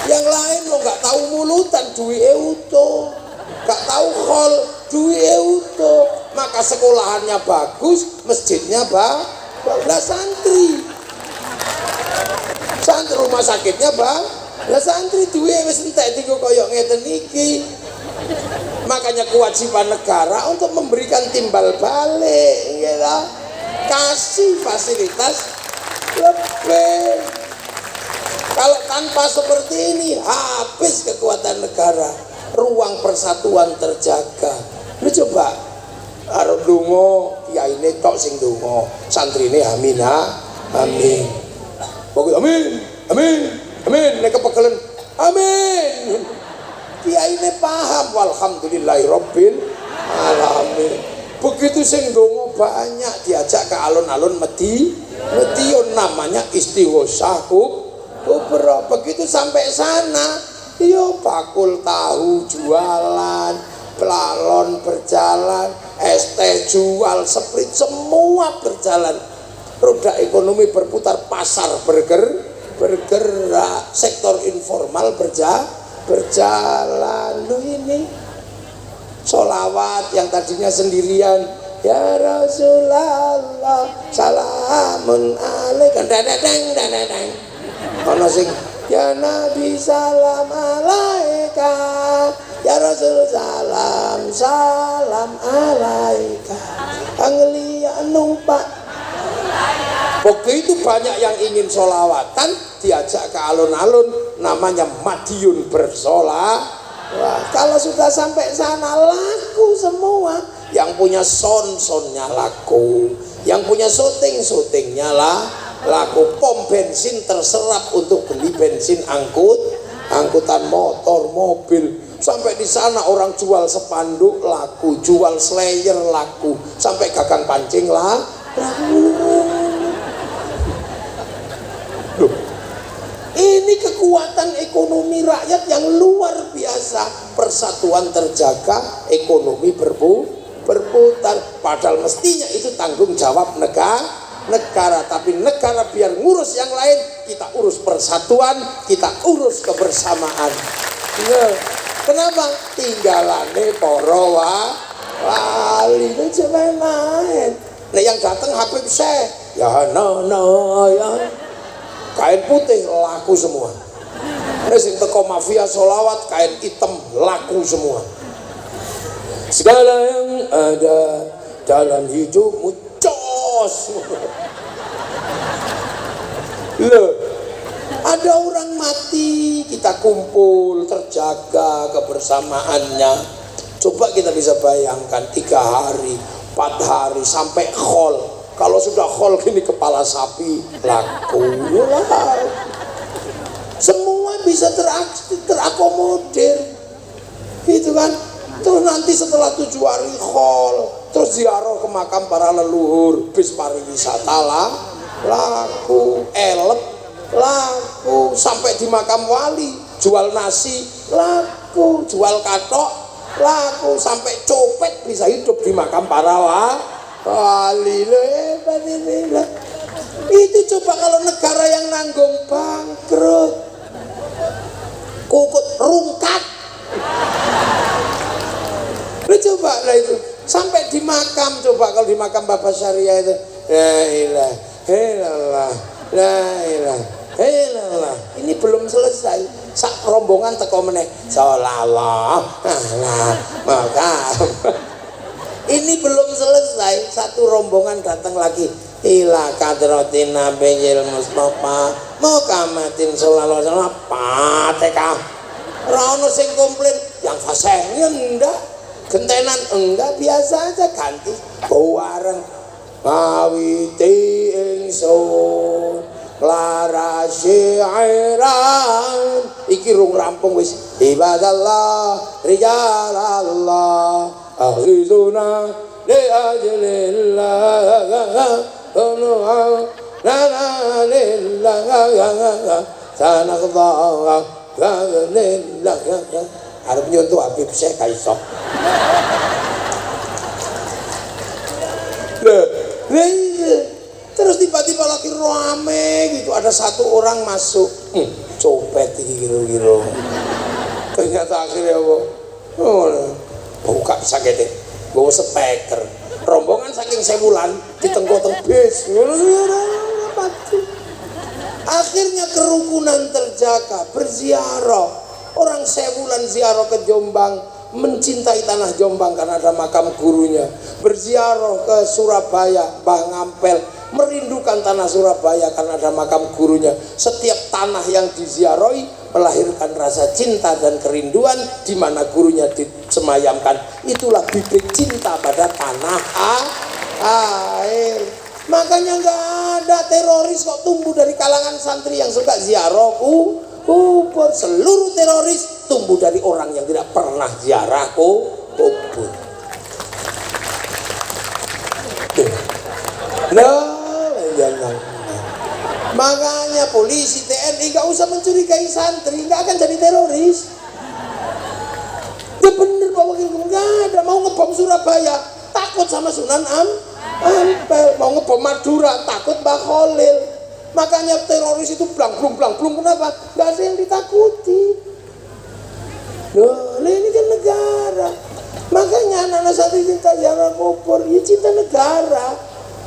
Yang lain lo nggak tahu mulutan duit utuh, nggak tahu hol duit utuh. Maka sekolahannya bagus, masjidnya lah santri rumah sakitnya lah santri duwe wis entek dienggo koyo ngeten iki. Makanya kewajiban negara untuk memberikan timbal balik, ya, kasih fasilitas lebih. Kalau tanpa seperti ini habis kekuatan negara, ruang persatuan terjaga. Lu coba arep donga kiai ini tok sing donga, santrine amin amin. Pokoknya amin, nek kepegelen amin. Kiai ini paham, walhamdulillahirabbil alamin. Begitu sing donga banyak diajak ke alun-alun medion, namanya istighosah kubra. Begitu sampai sana, yo bakul tahu jualan, pelalon berjalan, es teh jual, sprit semua berjalan. Roda ekonomi berputar, pasar bergerak, sektor informal berjalan. Loh ini sholawat yang tadinya sendirian, ya Rasulullah salamun alaikum, deng. Ono sing ya Nabi salam alaika, ya Rasul salam alaika, anglia numpak. Begitu banyak yang ingin sholawatan, diajak ke alun-alun, namanya Madiun bersolawat. Wah, kalau sudah sampai sana laku semua. Yang punya sonnya laku, yang punya syutingnya laku. Pom bensin terserap untuk beli bensin angkutan motor, mobil. Sampai di sana orang jual spanduk laku, jual slayer laku, sampai gagang pancing laku. Loh, ini kekuatan ekonomi rakyat yang luar biasa. Persatuan terjaga, ekonomi berputar. Padahal mestinya itu tanggung jawab negara. Tapi negara biar ngurus yang lain, kita urus persatuan, kita urus kebersamaan. Nah, kenapa? Tinggalane poro wali itu main. Nah yang datang Habib Syekh, ya ya kain putih laku semua. Nah sing teko mafia sholawat kain hitam laku semua. Segala yang ada dalam hidupmu cos. Loh, ada orang mati, kita kumpul, terjaga kebersamaannya. Coba kita bisa bayangkan 3 hari, 4 hari sampai khol. Kalau sudah khol gini kepala sapi laku lah. Semua bisa terakomodir, gitu kan? Terus nanti setelah 7 hari khol, terus ziarah ke makam para leluhur, bis pariwisata laku, elep laku, sampai di makam wali jual nasi laku, jual katok laku, sampai copet bisa hidup di makam para wali. Itu coba kalau negara yang nanggung bangkrut, kukut rungkat. Lu coba lah itu sampai di makam, coba kalau di makam Bapak Syariah itu la ilaha illallah, la ilaha illallah. Ini belum selesai, sak rombongan teko meneh sallallahu makam. Ini belum selesai, satu rombongan datang lagi, ila kadratin nabiyil mustafa mukamatin sallallahu alaihi wasallam Fatihah. Ora ono sing komplain, yang fasih enggak, gentenan enggak, biasa aja, ganti bareng. ngawiti ingsun lara syairan iki rung rampung wis ibadallah rijalallah akhizuna li ajlillah lana lillah sanaqdha lillah arep nyontoh Habib Syekh kaiso terus tiba-tiba lagi rame gitu, ada satu orang masuk, copet ini kira-kira. Ternyata akhirnya apa? Buka sakit deh, bawa speaker, rombongan saking sewulan ditengkoteng bis. Akhirnya kerukunan terjaga, berziarah. Orang sewulan ziarah ke Jombang, mencintai tanah Jombang karena ada makam gurunya. Berziarah ke Surabaya, Mbah Ngampel, merindukan tanah Surabaya karena ada makam gurunya. Setiap tanah yang diziarahi melahirkan rasa cinta dan kerinduan di mana gurunya disemayamkan. Itulah bibit cinta pada tanah air. Makanya nggak ada teroris kok tumbuh dari kalangan santri yang suka ziarah kubur. Seluruh teroris tumbuh dari orang yang tidak pernah ziarah kubur. Makanya polisi, TNI nggak usah mencurigai santri, nggak akan jadi teroris. Ya bener Pak Wakil, nggak ada. Mau ngebom Surabaya takut sama Sunan Ampel, mau ngebom Madura takut Mbah Khalil. Makanya teroris itu blang-blung, kenapa? Nggak ada yang ditakuti. Loh, ini kan negara. Makanya anak-anak santri cinta ziarah kubur, ya cinta negara,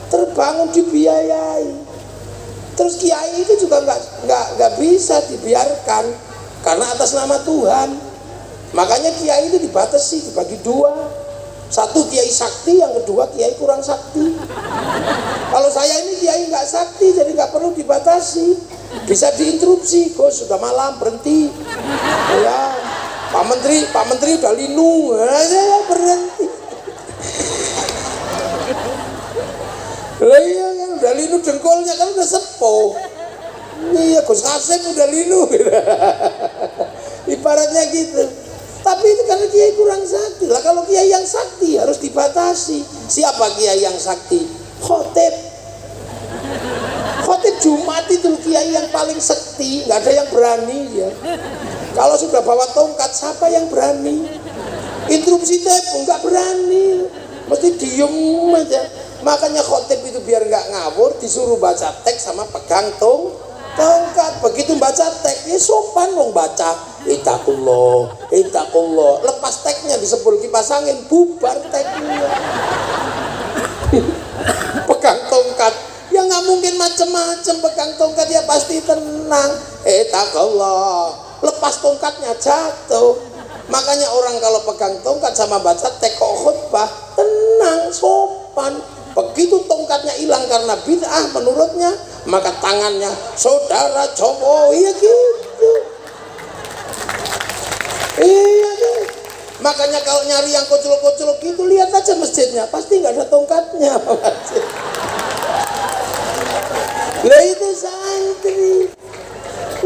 terbangun dibiayai. Terus kiai itu juga nggak bisa dibiarkan karena atas nama Tuhan. Makanya kiai itu dibatasi, dibagi dua. Satu kiai sakti, yang kedua kiai kurang sakti. Kalau saya ini kiai nggak sakti, jadi nggak perlu dibatasi, bisa diinterupsi. Gus sudah malam, berhenti. Ya, Pak Menteri udah linu, saya berhenti. Lah iya kan udah linu, dengkolnya kan udah sepuh. Iya, Gus Hasim udah linu. Ibaratnya gitu. Tapi itu karena kiai kurang sakti. Lah kalau kiai yang sakti harus dibatasi. Siapa kiai yang sakti? Khotib Jumat itu kiai yang paling sakti, nggak ada yang berani ya. Kalau sudah bawa tongkat, siapa yang berani? Interupsi telepon nggak berani, mesti diem aja. Makanya khotib itu biar nggak ngawur disuruh baca teks sama pegang tongkat. Begitu baca teks, ya sopan dong baca. Itakullah. Lepas teksnya disebul kipas angin, bubar teksnya. Pegang tongkat, ya nggak mungkin macem-macem. Pegang tongkat ya pasti tenang. Itakullah. Lepas tongkatnya jatuh. Makanya orang kalau pegang tongkat sama baca teks khutbah tenang, sopan. Begitu tongkatnya hilang karena bid'ah menurutnya, maka tangannya saudara Jowo, iya gitu. Iya kan? Makanya kalau nyari yang kocok-kocok gitu, lihat aja masjidnya, pasti nggak ada tongkatnya. Lah itu santri.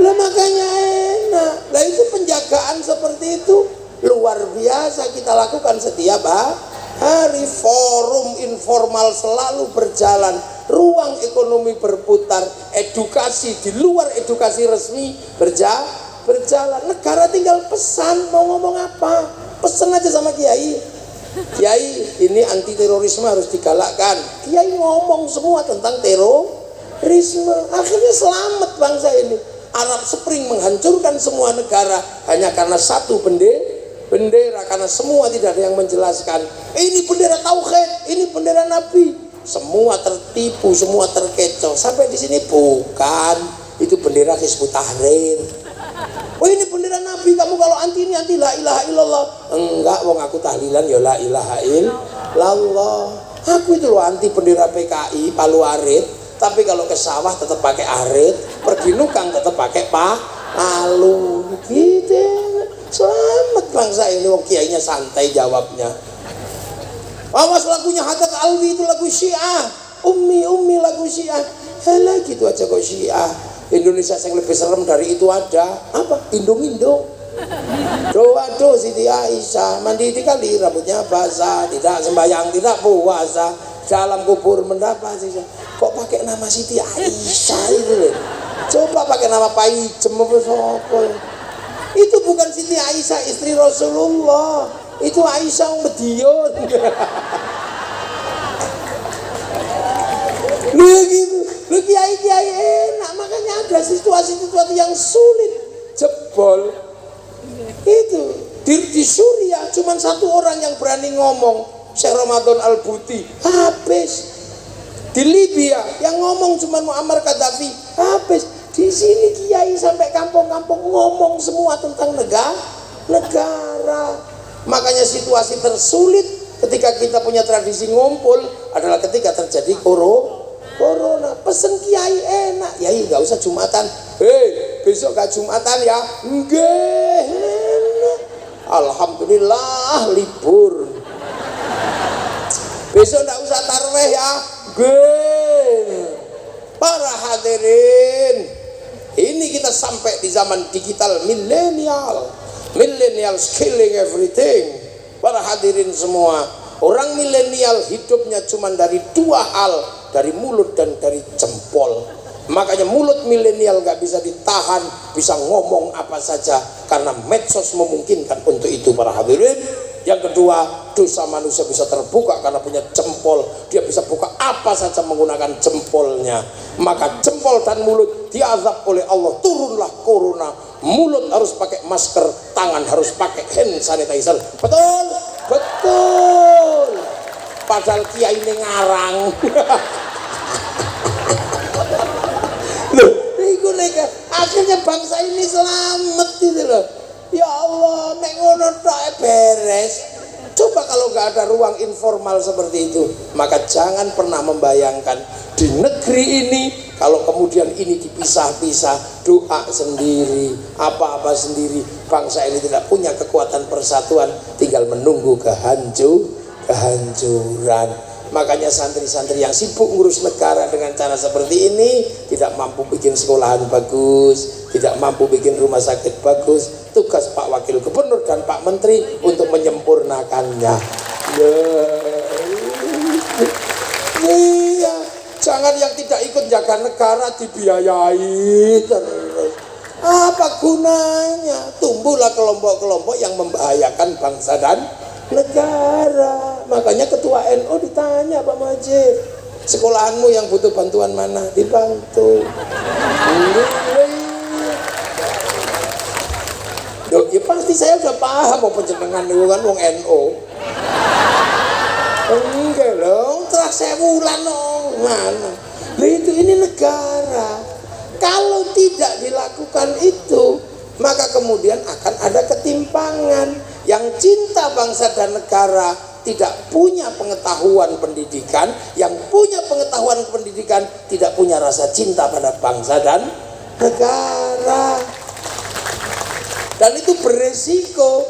Lah makanya enak. Lah itu penjagaan seperti itu luar biasa kita lakukan setiap hari. Forum informal selalu berjalan, ruang ekonomi berputar, edukasi di luar edukasi resmi berjalan. Negara tinggal pesan mau ngomong apa, pesan aja sama kiai. Kiai, ini anti terorisme harus digalakkan. Kiai ngomong semua tentang terorisme. Akhirnya selamat bangsa ini. Arab Spring menghancurkan semua negara hanya karena satu bendera, karena semua tidak ada yang menjelaskan. Ini bendera tauhid, ini bendera Nabi. Semua tertipu, semua terkecoh. Sampai di sini bukan, itu bendera Hizbut Tahrir. Oh ini bendera Nabi, kamu kalau anti ini anti la ilaha illallah. Enggak, wong aku tahlilan ya la ilaha illallah. Aku itu loh anti bendera PKI Palu Arit, tapi kalau ke sawah tetap pakai arit, pergi nukang tetap pakai palu. Gitu. Selamat bangsa ini, wong kiainya santai jawabnya. Awas lagunya Haddad Alwi itu lagu Syiah. Ummi lagu Syiah. Halah gitu aja kok Syiah. Indonesia yang lebih serem dari itu ada apa? Indung-indung. Doa Siti Aisyah mandi 3 kali, rambutnya basah, tidak sembahyang, tidak puasa, dalam kubur mendapat sih. Kok pakai nama Siti Aisyah itu loh? Coba pakai nama Pak Ijem apa sopo? Itu bukan Siti Aisyah istri Rasulullah, itu Aisyah Medion. Lu gitu, lu kiai enak, makanya ada situasi-situasi yang sulit. Jebol itu di Suriah cuman 1 orang yang berani ngomong, Syekh Ramadan Al-Buti, habis. Di Libya yang ngomong cuma Muammar Gaddafi, habis. Di sini kiai sampai kampung-kampung ngomong semua tentang negara. Makanya situasi tersulit ketika kita punya tradisi ngumpul adalah ketika terjadi corona. Pesen kiai enak, yai nggak usah Jumatan. Besok gak Jumatan ya? Enggak. Alhamdulillah libur. Besok nggak usah tarawih ya? Enggak. Para hadirin, ini kita sampai di zaman digital millennial killing everything. Para hadirin semua, orang milenial hidupnya cuma dari 2 hal, dari mulut dan dari jempol. Makanya mulut milenial gak bisa ditahan, bisa ngomong apa saja karena medsos memungkinkan untuk itu para hadirin. Yang kedua, dosa manusia bisa terbuka karena punya jempol. Dia bisa buka apa saja menggunakan jempolnya. Maka jempol dan mulut diazab oleh Allah. Turunlah corona. Mulut harus pakai masker, tangan harus pakai hand sanitizer. Betul? Betul. Padahal kiai ini ngarang. Loh, itu akhirnya bangsa ini selamat gitu loh. Ya Allah, nek ngono tok beres. Coba kalau nggak ada ruang informal seperti itu, maka jangan pernah membayangkan di negeri ini kalau kemudian ini dipisah-pisah, doa sendiri, apa-apa sendiri, bangsa ini tidak punya kekuatan persatuan, tinggal menunggu kehancuran. Makanya santri-santri yang sibuk ngurus negara dengan cara seperti ini tidak mampu bikin sekolahan bagus, tidak mampu bikin rumah sakit bagus. Tugas Pak Wakil Gubernur dan Pak Menteri untuk menyempurnakannya. Iya, jangan yang tidak ikut jaga negara dibiayai terus. Apa gunanya? Tumbuhlah kelompok-kelompok yang membahayakan bangsa dan negara. Makanya ketua NU ditanya, Pak Majid, sekolahanmu yang butuh bantuan mana? Dibantu. Ya pasti saya udah paham mau penjenengan itu kan wong NU. Enggak dong, telah 1000 bulan mana? Nah itu ini negara. Kalau tidak dilakukan itu, maka kemudian akan ada ketimpangan. Yang cinta bangsa dan negara tidak punya pengetahuan pendidikan, yang punya pengetahuan pendidikan tidak punya rasa cinta pada bangsa dan negara. Dan itu beresiko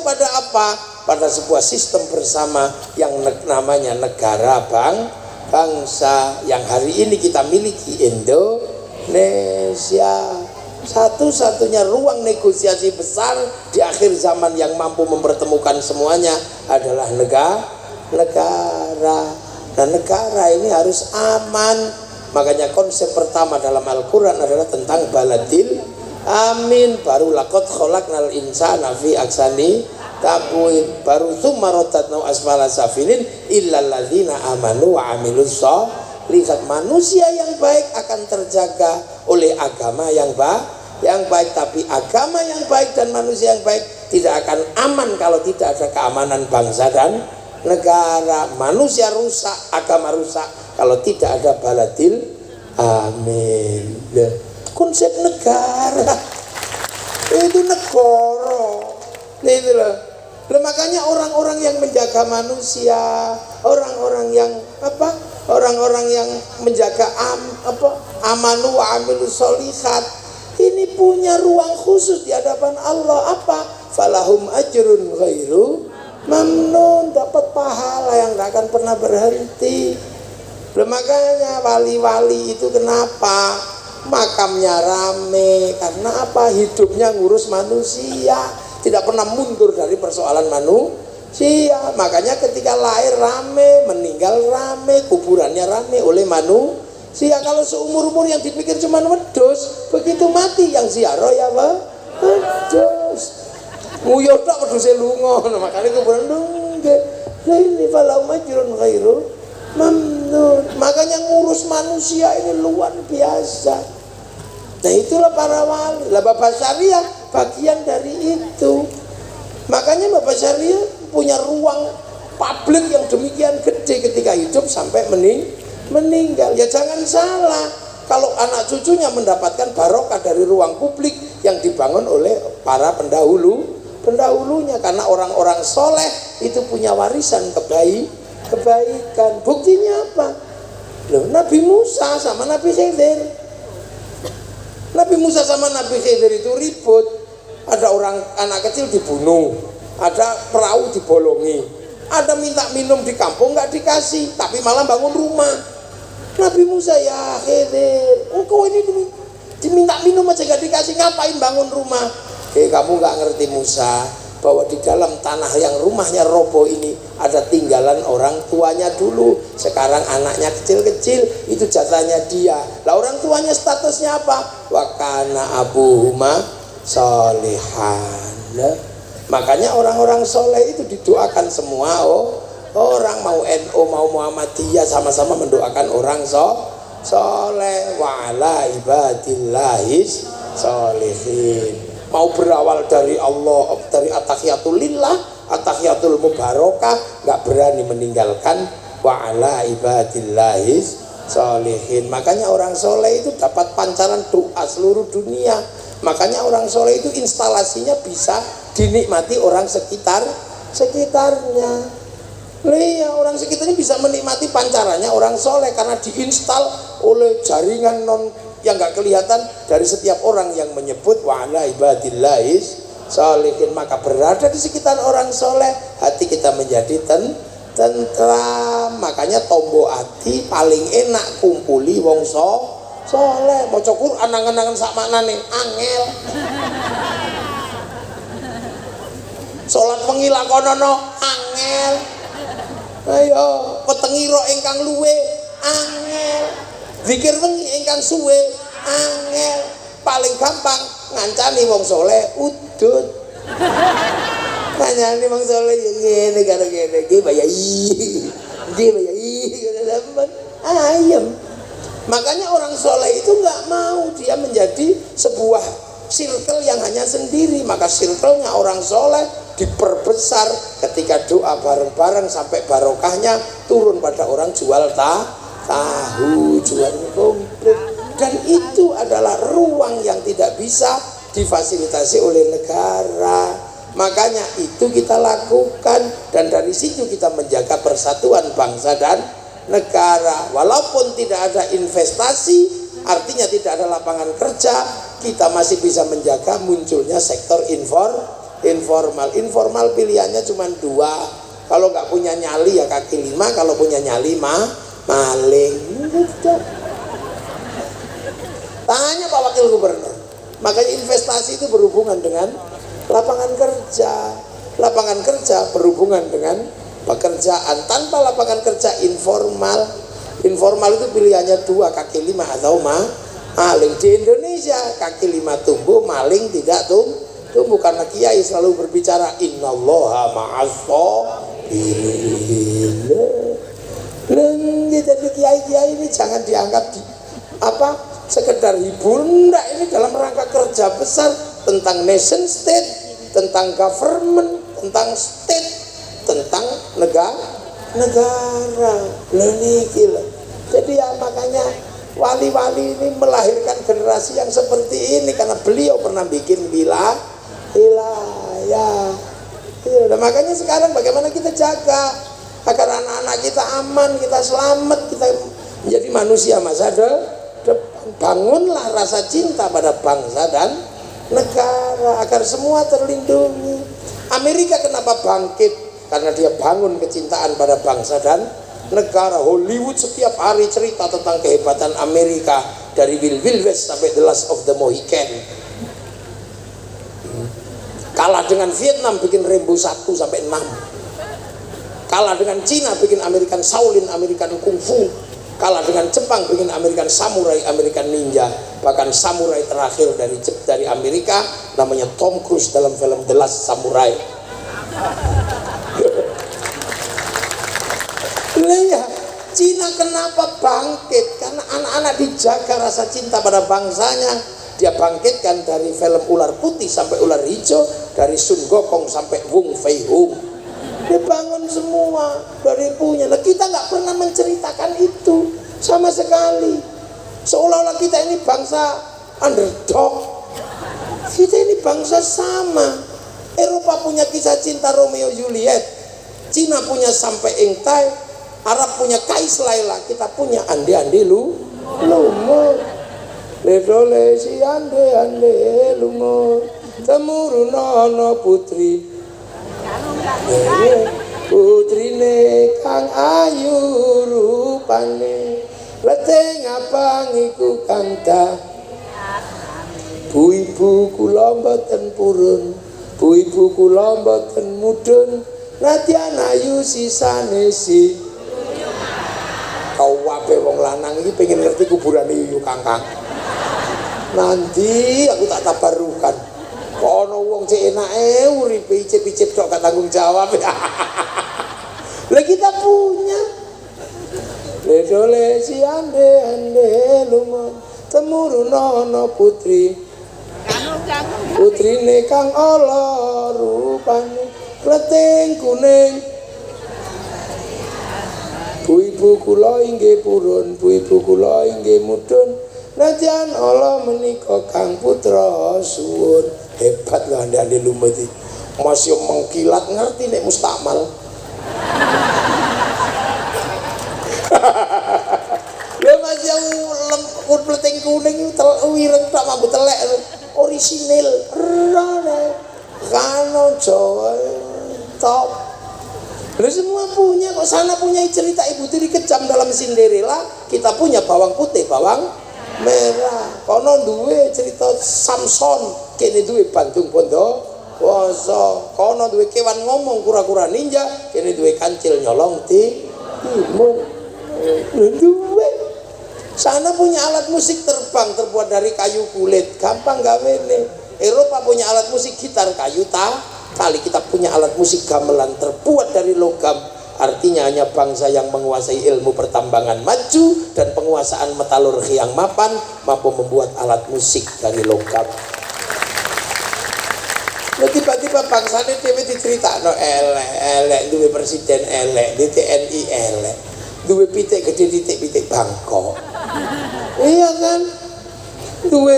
pada apa? Pada sebuah sistem bersama yang namanya negara bangsa yang hari ini kita miliki, Indonesia. Satu-satunya ruang negosiasi besar di akhir zaman yang mampu mempertemukan semuanya adalah negara. Dan negara ini harus aman. Makanya konsep pertama dalam Al-Quran adalah tentang baladil amin. Baru laqad khalaqnal insana fi ahsani taqwim. Baru tsumma radadnahu asfala safilin illal ladzina amanu wa amilus sholihat. Manusia yang baik akan terjaga oleh agama yang baik, tapi agama yang baik dan manusia yang baik tidak akan aman kalau tidak ada keamanan bangsa dan negara. Manusia rusak, agama rusak kalau tidak ada baladil amin. Konsep negara itu negara. Itu loh. Makanya orang-orang yang menjaga manusia, orang-orang yang menjaga amanu wa amilus sholihat, ini punya ruang khusus di hadapan Allah. Apa? Falahum ajrun ghairu mamnun, dapat pahala yang gak akan pernah berhenti. Makanya wali-wali itu kenapa makamnya rame? Karena apa? Hidupnya ngurus manusia, tidak pernah mundur dari persoalan manusia. Makanya ketika lahir rame, meninggal rame, kuburannya rame oleh manusia. Kalau seumur-umur yang dipikir cuma wedhus, begitu mati yang ziarah ya wedhus. Nguyuh tok wedhuse lunga, makanya kuburan nggih. Lah ini falau majrun ghairu mamnun. Makanya ngurus manusia ini luar biasa. Nah itulah para wali. Lah Bapak Syariah bagian dari itu. Makanya Bapak Syariah punya ruang publik yang demikian gede ketika hidup sampai meninggal. Ya jangan salah, kalau anak cucunya mendapatkan barokah dari ruang publik yang dibangun oleh para pendahulunya. Karena orang-orang soleh itu punya warisan kebaikan. Buktinya apa? Loh, Nabi Musa sama Nabi Khidir. Nabi Musa sama Nabi Khidir itu ribut. Ada orang anak kecil dibunuh, ada perahu dibolongi, ada minta minum di kampung nggak dikasih, tapi malah bangun rumah. Nabi Musa, ya Khidir, engkau ini diminta minum aja nggak dikasih, ngapain bangun rumah? Kamu nggak ngerti Musa, bahwa di dalam tanah yang rumahnya roboh ini ada tinggalan orang tuanya dulu. Sekarang anaknya kecil-kecil, itu jatahnya dia. Lah orang tuanya statusnya apa? Wa kana abuhuma sholihan. Makanya orang-orang soleh itu didoakan semua. Orang mau NU mau Muhammadiyah sama-sama mendoakan orang soleh. Wa ala ibadillahis sholihin. Mau berawal dari Allah, dari at-tahiyatul lillah, at-tahiyatul mubarakah, nggak berani meninggalkan wa ala ibadillahis sholihin. Makanya orang soleh itu dapat pancaran doa seluruh dunia. Makanya orang soleh itu instalasinya bisa dinikmati orang sekitarnya. Iya, orang sekitarnya bisa menikmati pancarannya orang soleh karena diinstal oleh jaringan yang nggak kelihatan dari setiap orang yang menyebut wa ala ibadillahis sholihin. Maka berada di sekitar orang soleh, hati kita menjadi tentram. Makanya tombo hati paling enak kumpuli wong soleh. Maca Quran angen-angen sak maknane angel. Salat wengi lakonono angel. Ayo petengiro ingkang luwe angel. Zikir wengi ingkang suwe angel. Paling gampang ngancani wong soleh udut. Ngancani wong soleh ngene karo ngene iki bayai. Iki bayai ayam. Makanya orang soleh itu nggak mau dia menjadi sebuah circle yang hanya sendiri. Maka circle-nya orang soleh diperbesar ketika doa bareng-bareng sampai barokahnya turun pada orang jual tahu, jual komplit. Dan itu adalah ruang yang tidak bisa difasilitasi oleh negara. Makanya itu kita lakukan, dan dari situ kita menjaga persatuan bangsa dan negara. Walaupun tidak ada investasi, artinya tidak ada lapangan kerja, kita masih bisa menjaga munculnya sektor informal. Informal pilihannya cuma dua. Kalau nggak punya nyali ya kaki lima, kalau punya nyali maling. Tanya Pak Wakil Gubernur. Makanya investasi itu berhubungan dengan lapangan kerja. Lapangan kerja berhubungan dengan pekerjaan. Tanpa lapangan kerja informal itu pilihannya dua, kaki lima atau maling. Di Indonesia kaki lima tumbuh, maling tidak tumbuh karena kiai selalu berbicara innallaha ma'as-shabirin. Jadi kiai-kiai ini jangan dianggap sekedar hiburan. Enggak, ini dalam rangka kerja besar tentang nation state, tentang government, tentang state, tentang negara. Jadi ya makanya wali-wali ini melahirkan generasi yang seperti ini karena beliau pernah bikin wilayah. Nah, makanya sekarang bagaimana kita jaga agar anak-anak kita aman, kita selamat, kita menjadi manusia masa depan. Bangunlah rasa cinta pada bangsa dan negara agar semua terlindungi. Amerika kenapa bangkit? Karena dia bangun kecintaan pada bangsa dan negara. Hollywood setiap hari cerita tentang kehebatan Amerika, dari Wild Wild West sampai The Last of the Mohican. Kalah dengan Vietnam bikin Rambo 1 sampai 6. Kalah dengan Cina bikin American Shaolin, American Kung Fu. Kalah dengan Jepang bikin American Samurai, American Ninja. Bahkan samurai terakhir dari Amerika namanya Tom Cruise dalam film The Last Samurai. Ya, Cina kenapa bangkit? Karena anak-anak dijaga rasa cinta pada bangsanya. Dia bangkitkan dari film ular putih sampai ular hijau, dari Sun Gokong sampai Wong Fei Hung. Dia bangun semua dari punya. Nah, kita nggak pernah menceritakan itu sama sekali. Seolah-olah kita ini bangsa underdog. Kita ini bangsa sama. Eropa punya kisah cinta Romeo Juliet, Cina punya Sampai Engtai, Arab punya Kais Laila, kita punya Ande Ande Lumur. Ledole si Ande Ande Lumur, temurunono putri. Putrine kang ayu rupane, leteng abang iku kang dah. Bu-ibu kula mboten purun, bu-ibu kula mboten mudhun, nadyan ayu sisane si. Kau wae wong lanang iki pengen ngerti kuburane Yuyu Kangkang. Nanti aku tak tabarukan. Kok ana wong cek enake uripe icip-icip tok gak tanggung jawab. Lah kita punya. Ledole si ande ande lumur, temurunono putri. Putrine kang ala rupane, kleting kuning. Bu-ibu kula inggih purun, bu-ibu kula inggih mudhun, nadyan ala menika kang putra suwun. Hebat lho Ande Lumut iki. Masih mengkilat ngerti nek mustakmal. Lha masih kleting kuning wireng tok mambu telek orisinil. Kano Jawa top. Lalu semua punya, kok sana punya cerita Ibu Tiri Kejam dalam Cinderella, kita punya bawang putih, bawang merah. Kono duwe cerita Samson, kene duwe Bandung Bondo Woso. Kono duwe kewan ngomong kura-kura ninja, kene duwe kancil nyolong timun. Duwe. Sana punya alat musik terbang terbuat dari kayu kulit, gampang gawene. Eropa punya alat musik gitar kayu tali, kita punya alat musik gamelan terbuat dari logam. Artinya hanya bangsa yang menguasai ilmu pertambangan maju dan penguasaan metalurgi yang mapan mampu membuat alat musik dari logam. Tiba-tiba bangsa ini dewe diceritakno elek duwe presiden elek, di TNI elek, duwe pitik gede titik-pitik Bangkok. Iya kan? Duwe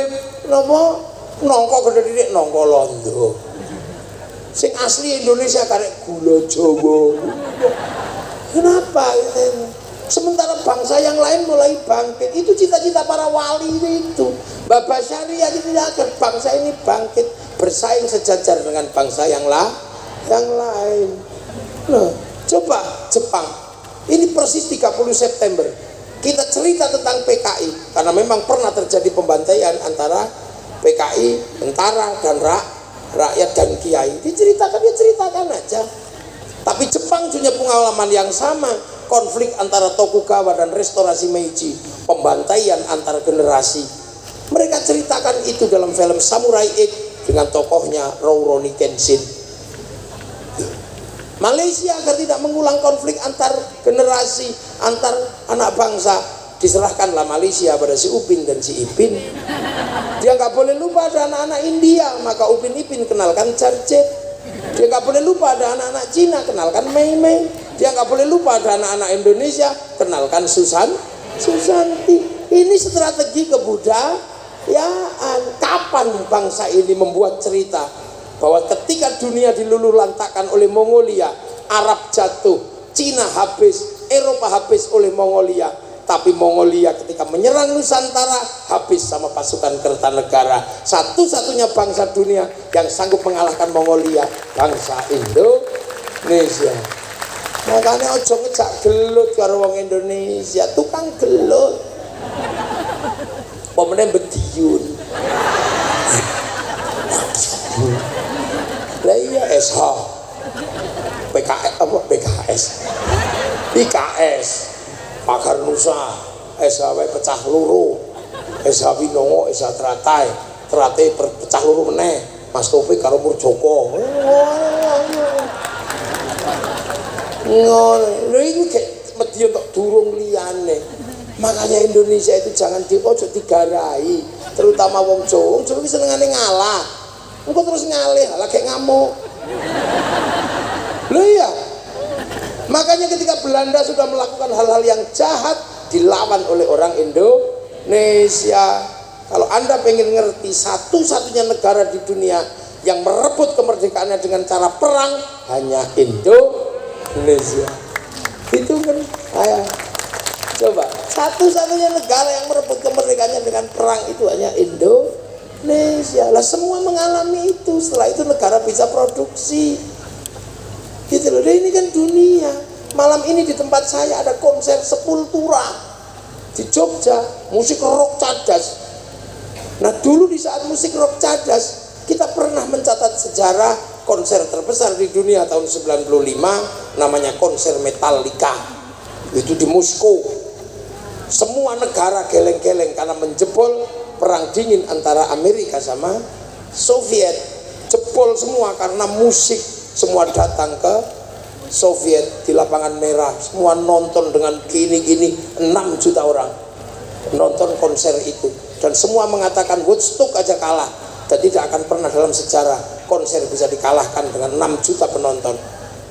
napa? Nongko gede titik nongko londo. Sing asli Indonesia karek gula Jawa. Kenapa? Sementara bangsa yang lain mulai bangkit. Itu cita-cita para wali itu. Baba Syariah tidak agar bangsa ini bangkit, bersaing sejajar dengan bangsa yang lain. Nah, coba Jepang. Ini persis 30 September. Kita cerita tentang PKI karena memang pernah terjadi pembantaian antara PKI, tentara dan rakyat dan kiai. Diceritakan, dia ceritakan aja. Tapi Jepang punya pengalaman yang sama, konflik antara Tokugawa dan restorasi Meiji, pembantaian antar generasi. Mereka ceritakan itu dalam film Samurai X dengan tokohnya Rurouni Kenshin. Malaysia agar tidak mengulang konflik antar generasi, antar anak bangsa, diserahkanlah Malaysia pada si Upin dan si Ipin. Dia nggak boleh lupa ada anak-anak India, maka Upin Ipin kenalkan Charcet. Dia nggak boleh lupa ada anak-anak Cina, kenalkan Mei Mei. Dia nggak boleh lupa ada anak-anak Indonesia, kenalkan Susanti. Ini strategi kebudayaan. Kapan bangsa ini membuat cerita bahwa ketika dunia diluluhlantakkan oleh Mongolia, Arab jatuh, Cina habis, Eropa habis oleh Mongolia. Tapi Mongolia ketika menyerang Nusantara habis sama pasukan Kertanegara. Satu-satunya bangsa dunia yang sanggup mengalahkan Mongolia, bangsa Indonesia. Makanya ojo ngejak gelut karo wong Indonesia, tukang gelut. Pemene bediun. Lah iya SH. PKS apa PKS? IKS. Pakar Nusa, SH pecah loro. SH Winongo, SH Teratai. Teratai pecah loro meneh. Mas Topik karo Murjoko. Ngono. Lha iku medhi untuk durung liyane. Makanya Indonesia itu jangan ojo digarai, terutama wong Jawa. Wong Jawa iki senengane ngalah. Engko terus ngalih, lah kayak ngamuk. Lho iya. Makanya ketika Belanda sudah melakukan hal-hal yang jahat, dilawan oleh orang Indonesia. Kalau Anda pengen ngerti satu-satunya negara di dunia yang merebut kemerdekaannya dengan cara perang, hanya Indonesia. Itu kan, ayo coba, satu-satunya negara yang merebut kemerdekaannya dengan perang itu hanya Indonesia. Lah semua mengalami itu. Setelah itu negara bisa produksi. Gitu loh. Ini kan dunia. Malam ini di tempat saya ada konser Sepultura di Jogja, musik rock cadas. Nah dulu di saat musik rock cadas, kita pernah mencatat sejarah konser terbesar di dunia tahun 95, namanya konser Metallica. Itu di Moskow. Semua negara geleng-geleng karena menjebol perang dingin antara Amerika sama Soviet. Jebol semua karena musik. Semua datang ke Soviet di lapangan merah. Semua nonton dengan gini-gini. 6 juta orang nonton konser itu. Dan semua mengatakan Woodstock aja kalah. Dan tidak akan pernah dalam sejarah konser bisa dikalahkan dengan 6 juta penonton.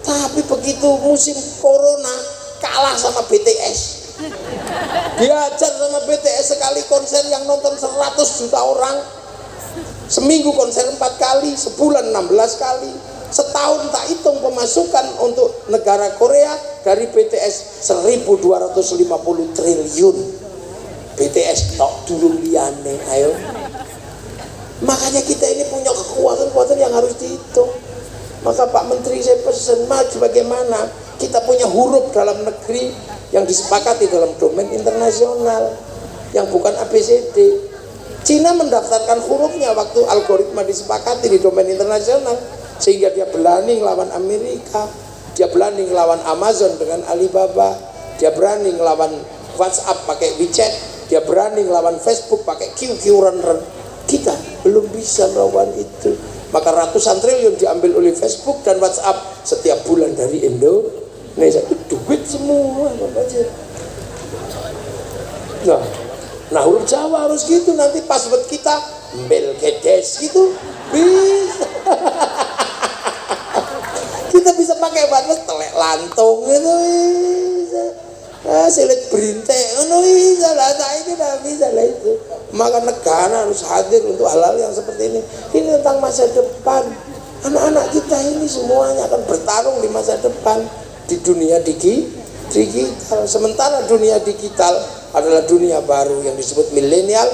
Tapi begitu musim corona, kalah sama BTS. Diajar sama BTS sekali konser yang nonton 100 juta orang. Seminggu konser 4 kali, sebulan 16 kali. Setahun tak hitung pemasukan untuk negara Korea dari BTS 1.250 triliun. BTS tok dulu liane, ayo. Makanya kita ini punya kekuatan-kekuatan yang harus dihitung. Maka Pak Menteri saya pesan, maju bagaimana kita punya huruf dalam negeri yang disepakati dalam domain internasional, yang bukan ABCD. Cina mendaftarkan hurufnya waktu algoritma disepakati di domain internasional, sehingga dia berani ngelawan Amerika, dia berani ngelawan Amazon dengan Alibaba, dia berani ngelawan WhatsApp pakai WeChat, dia berani ngelawan Facebook pakai QQ Runner. Kita belum bisa melawan itu. Maka ratusan triliun diambil oleh Facebook dan WhatsApp setiap bulan dari Indonesia. Itu duit semua. Nah huruf Jawa harus gitu. Nanti password kita Belgedes gitu bisa. Kita bisa pakai password telek lantung gitu bisa. Silit berintek bisa lah. Itu udah bisa lah itu. Maka negara harus hadir untuk hal-hal yang seperti ini. Ini tentang masa depan. Anak-anak kita ini semuanya akan bertarung di masa depan di dunia digital. Sementara dunia digital adalah dunia baru yang disebut millennial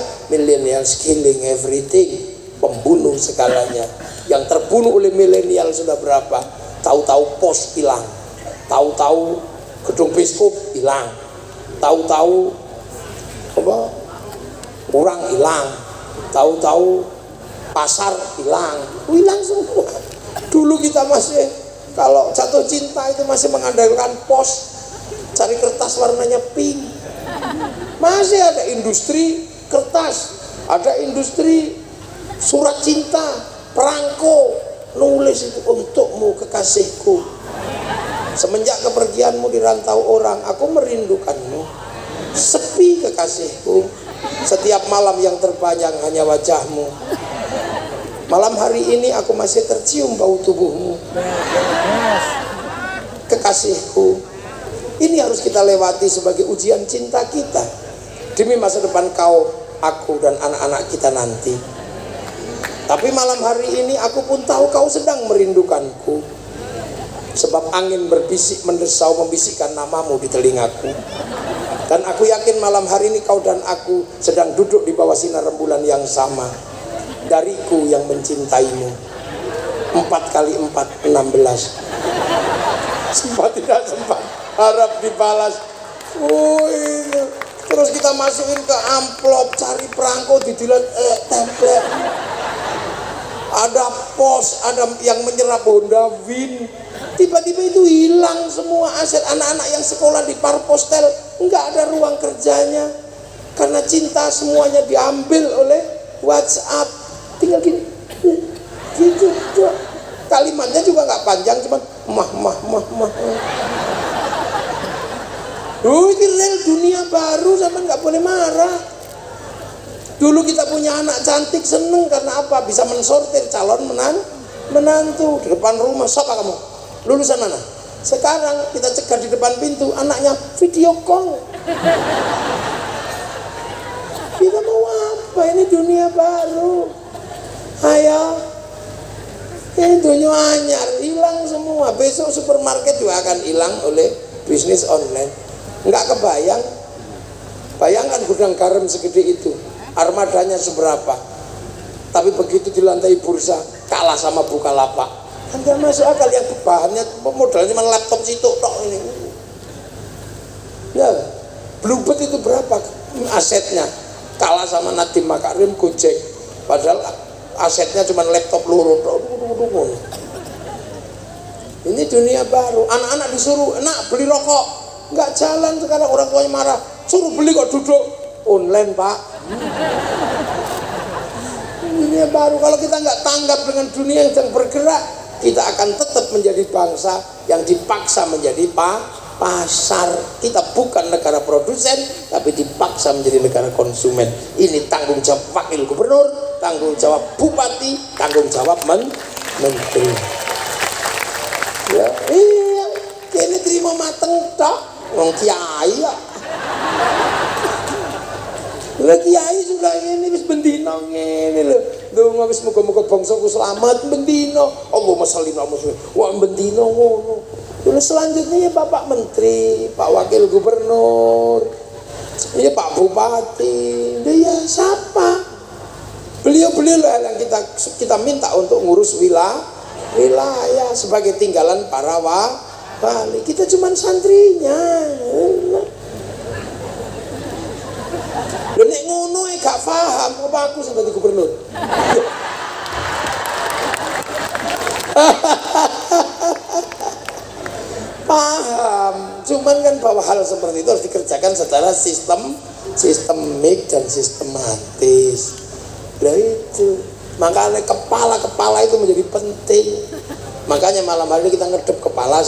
killing everything, pembunuh segalanya. Yang terbunuh oleh milenial sudah berapa? Tahu-tahu pos hilang, tahu-tahu gedung biskup hilang, tahu-tahu apa? Orang hilang, tahu-tahu pasar hilang semua. Dulu kita masih kalau jatuh cinta itu masih mengandalkan pos, cari kertas warnanya pink. Masih ada industri kertas, ada industri surat cinta, perangko, nulis itu untukmu kekasihku. Semenjak kepergianmu di rantau orang, aku merindukanmu. Sepi kekasihku. Setiap malam yang terpanjang hanya wajahmu. Malam hari ini aku masih tercium bau tubuhmu. Kekasihku. Ini harus kita lewati sebagai ujian cinta kita demi masa depan kau, aku dan anak-anak kita nanti. Tapi malam hari ini aku pun tahu kau sedang merindukanku. Sebab angin berbisik mendesau membisikkan namamu di telingaku. Dan aku yakin malam hari ini kau dan aku sedang duduk di bawah sinar rembulan yang sama. Dariku yang mencintaimu. 4 kali 4, 16. sempat tidak sempat, harap dibalas. Wih, terus kita masukin ke amplop, cari perangko, didilat, template. Ada pos, ada yang menyerap Honda Win. Tiba-tiba itu hilang semua aset anak-anak yang sekolah di Parpostel, nggak ada ruang kerjanya karena cinta, semuanya diambil oleh WhatsApp. Tinggal gini, gitu. Kalimatnya juga nggak panjang, cuman mah. Ini real dunia baru, sama nggak boleh marah. Dulu kita punya anak cantik, seneng karena apa? Bisa mensortir calon menantu di depan rumah. Siapa kamu? Lulusan mana? Sekarang kita cegah di depan pintu, anaknya video call. Kita mau apa? Ini dunia baru. Ayo, ini dunia anyar, hilang semua. Besok supermarket juga akan hilang oleh bisnis online. Nggak kebayang. Bayangkan gudang garam segede itu, armadanya seberapa, tapi begitu di lantai bursa kalah sama Bukalapak. Kan gak masuk akal, yang bahannya modalnya cuma laptop situ tok ini. Ya, Bluebird itu berapa asetnya, kalah sama Nadiem Makarim, Gojek, padahal asetnya cuma laptop loro tok. Ini dunia baru. Anak-anak disuruh, nak beli rokok, nggak jalan. Sekarang orang tuanya marah, suruh beli kok duduk online, Pak. Dunia baru. Kalau kita nggak tanggap dengan dunia yang sedang bergerak, kita akan tetap menjadi bangsa yang dipaksa menjadi pasar. Kita bukan negara produsen, tapi dipaksa menjadi negara konsumen. Ini tanggung jawab wakil gubernur, tanggung jawab bupati, tanggung jawab menteri. Ya, iya, kini terima mateng tak, wong kiai ya. Lah kiai juga ini wis bendino ngene lho. Ndonga wis muga-muga bangsaku selamat bendino. Allahumma sholli ala Muhammad. Wah bendino ngono. Terus selanjutnya ya Bapak Menteri, Pak Wakil Gubernur, ya Pak Bupati, ya siapa? Beliau-beliau yang kita minta untuk ngurus wilayah sebagai tinggalan para wali. Kita cuman santrinya. Lho nek ngono gak paham apa aku sing dadi gubernur. Paham, cuman kan bahwa hal seperti itu harus dikerjakan secara sistemik dan sistematis. Nah itu, makanya kepala itu menjadi penting. Makanya malam hari ini kita ngedep kepala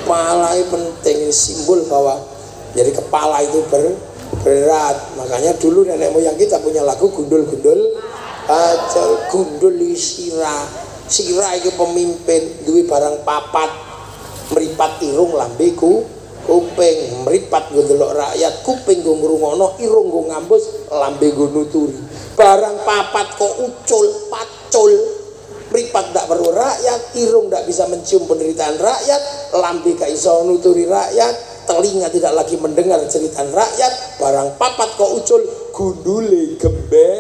kepala itu penting, simbol bahwa jadi kepala itu berat. Makanya dulu nenek moyang kita punya lagu gundul-gundul pacul, gundul sira itu pemimpin, duwe barang papat, meripat irung lambeku kuping, meripat nggo ndelok rakyat, kuping nggo ngrungokno, irung nggo ngambus, lambe nggo nuturi. Barang papat kok pacul, meripat ndak perlu rakyat, irung ndak bisa mencium penderitaan rakyat, lambe gak iso nuturi rakyat, telinga tidak lagi mendengar cerita rakyat, barang papat kok ucul, gundule gembe.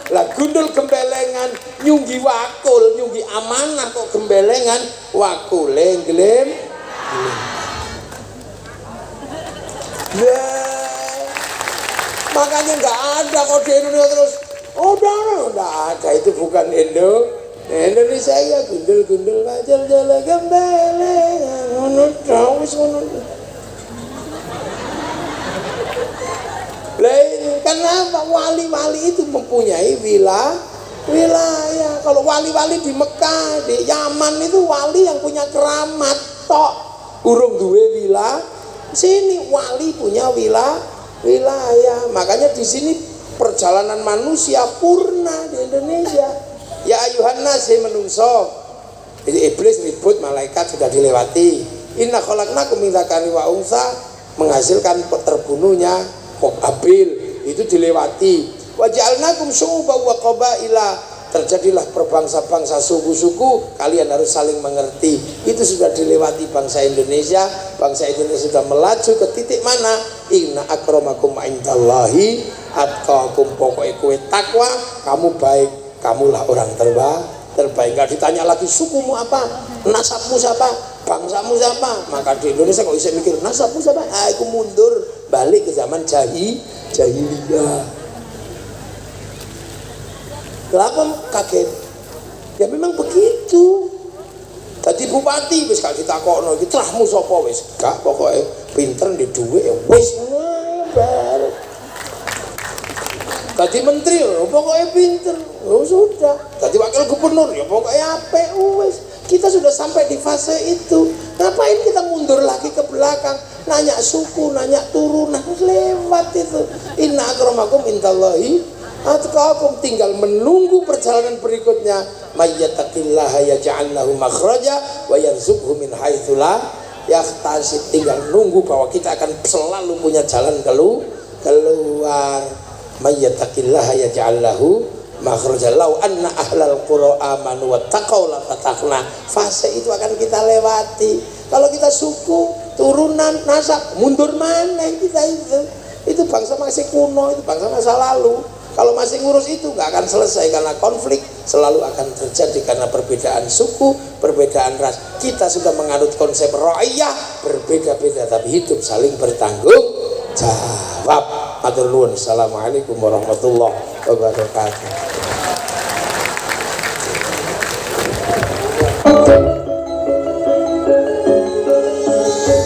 Lah gundul gembelengan, nyunggi wakul, nyunggi amanah kok gembelengan, wakule nglem. Makanya nggak ada kok di Indonesia terus. Udah ada, itu bukan Indonesia ya, gundul wajar jala gembelengan, ngono wis ngono. Kenapa wali-wali itu mempunyai wilayah? Kalau wali-wali di Mekah, di Yaman itu wali yang punya keramat tok, urung duwe sini wali punya wilayah. Makanya di sini perjalanan manusia purna di Indonesia. Ya ayuhan nas, menungso. Jadi iblis ribut, malaikat sudah dilewati. Inna khalaqnakum min dzakari wa unsa, menghasilkan terbunuhnya Habil, itu dilewati. Wa ja'alnakum syu'uban wa qabaila, terjadilah berbangsa-bangsa, suku-suku, kalian harus saling mengerti. Itu sudah dilewati bangsa Indonesia. Bangsa Indonesia sudah melaju ke titik mana? Inna akramakum indallahi atqakum, pokoknya kowe takwa, kamu baik, kamulah orang terbaik. Nggak ditanya lagi sukumu apa, nasabmu siapa, bangsamu siapa. Maka di Indonesia kalau bisa mikir nasabmu siapa, aku mundur balik ke zaman jahiliyah. Kenapa kaget? Ya memang begitu. Tadi bupati wis gak ditakokno iki trahmu sapa wis gak, pokoke pinter di dhuwit ya wis baru. Tadi menteri ya pokoknya pinter, ya sudah. Tadi wakil gubernur ya pokoknya apik wis. Kita sudah sampai di fase itu. Ngapain kita mundur lagi ke belakang? Nanya suku, nanya turunan, lewat itu. Inna akramakum indallahi atqakum, tinggal menunggu perjalanan berikutnya. Mayyattaqillaha yaj'al lahu makhraja wa yarzuqhu min haitsu la yahtasib. Tinggal nunggu bahwa kita akan selalu punya jalan keluar. Mayyattaqillaha yaj'al lahu makhraja law anna ahlal qura amanu wattaqau la fatahna. Fase itu akan kita lewati. Kalau kita suku, turunan, nasab, mundur mana kita itu? Itu bangsa masih kuno, itu bangsa masa lalu. Kalau masih ngurus itu nggak akan selesai, karena konflik selalu akan terjadi karena perbedaan suku, perbedaan ras. Kita sudah menganut konsep ra'iyah, berbeda-beda tapi hidup saling bertanggung jawab. Matur nuwun. Assalamualaikum warahmatullahi wabarakatuh.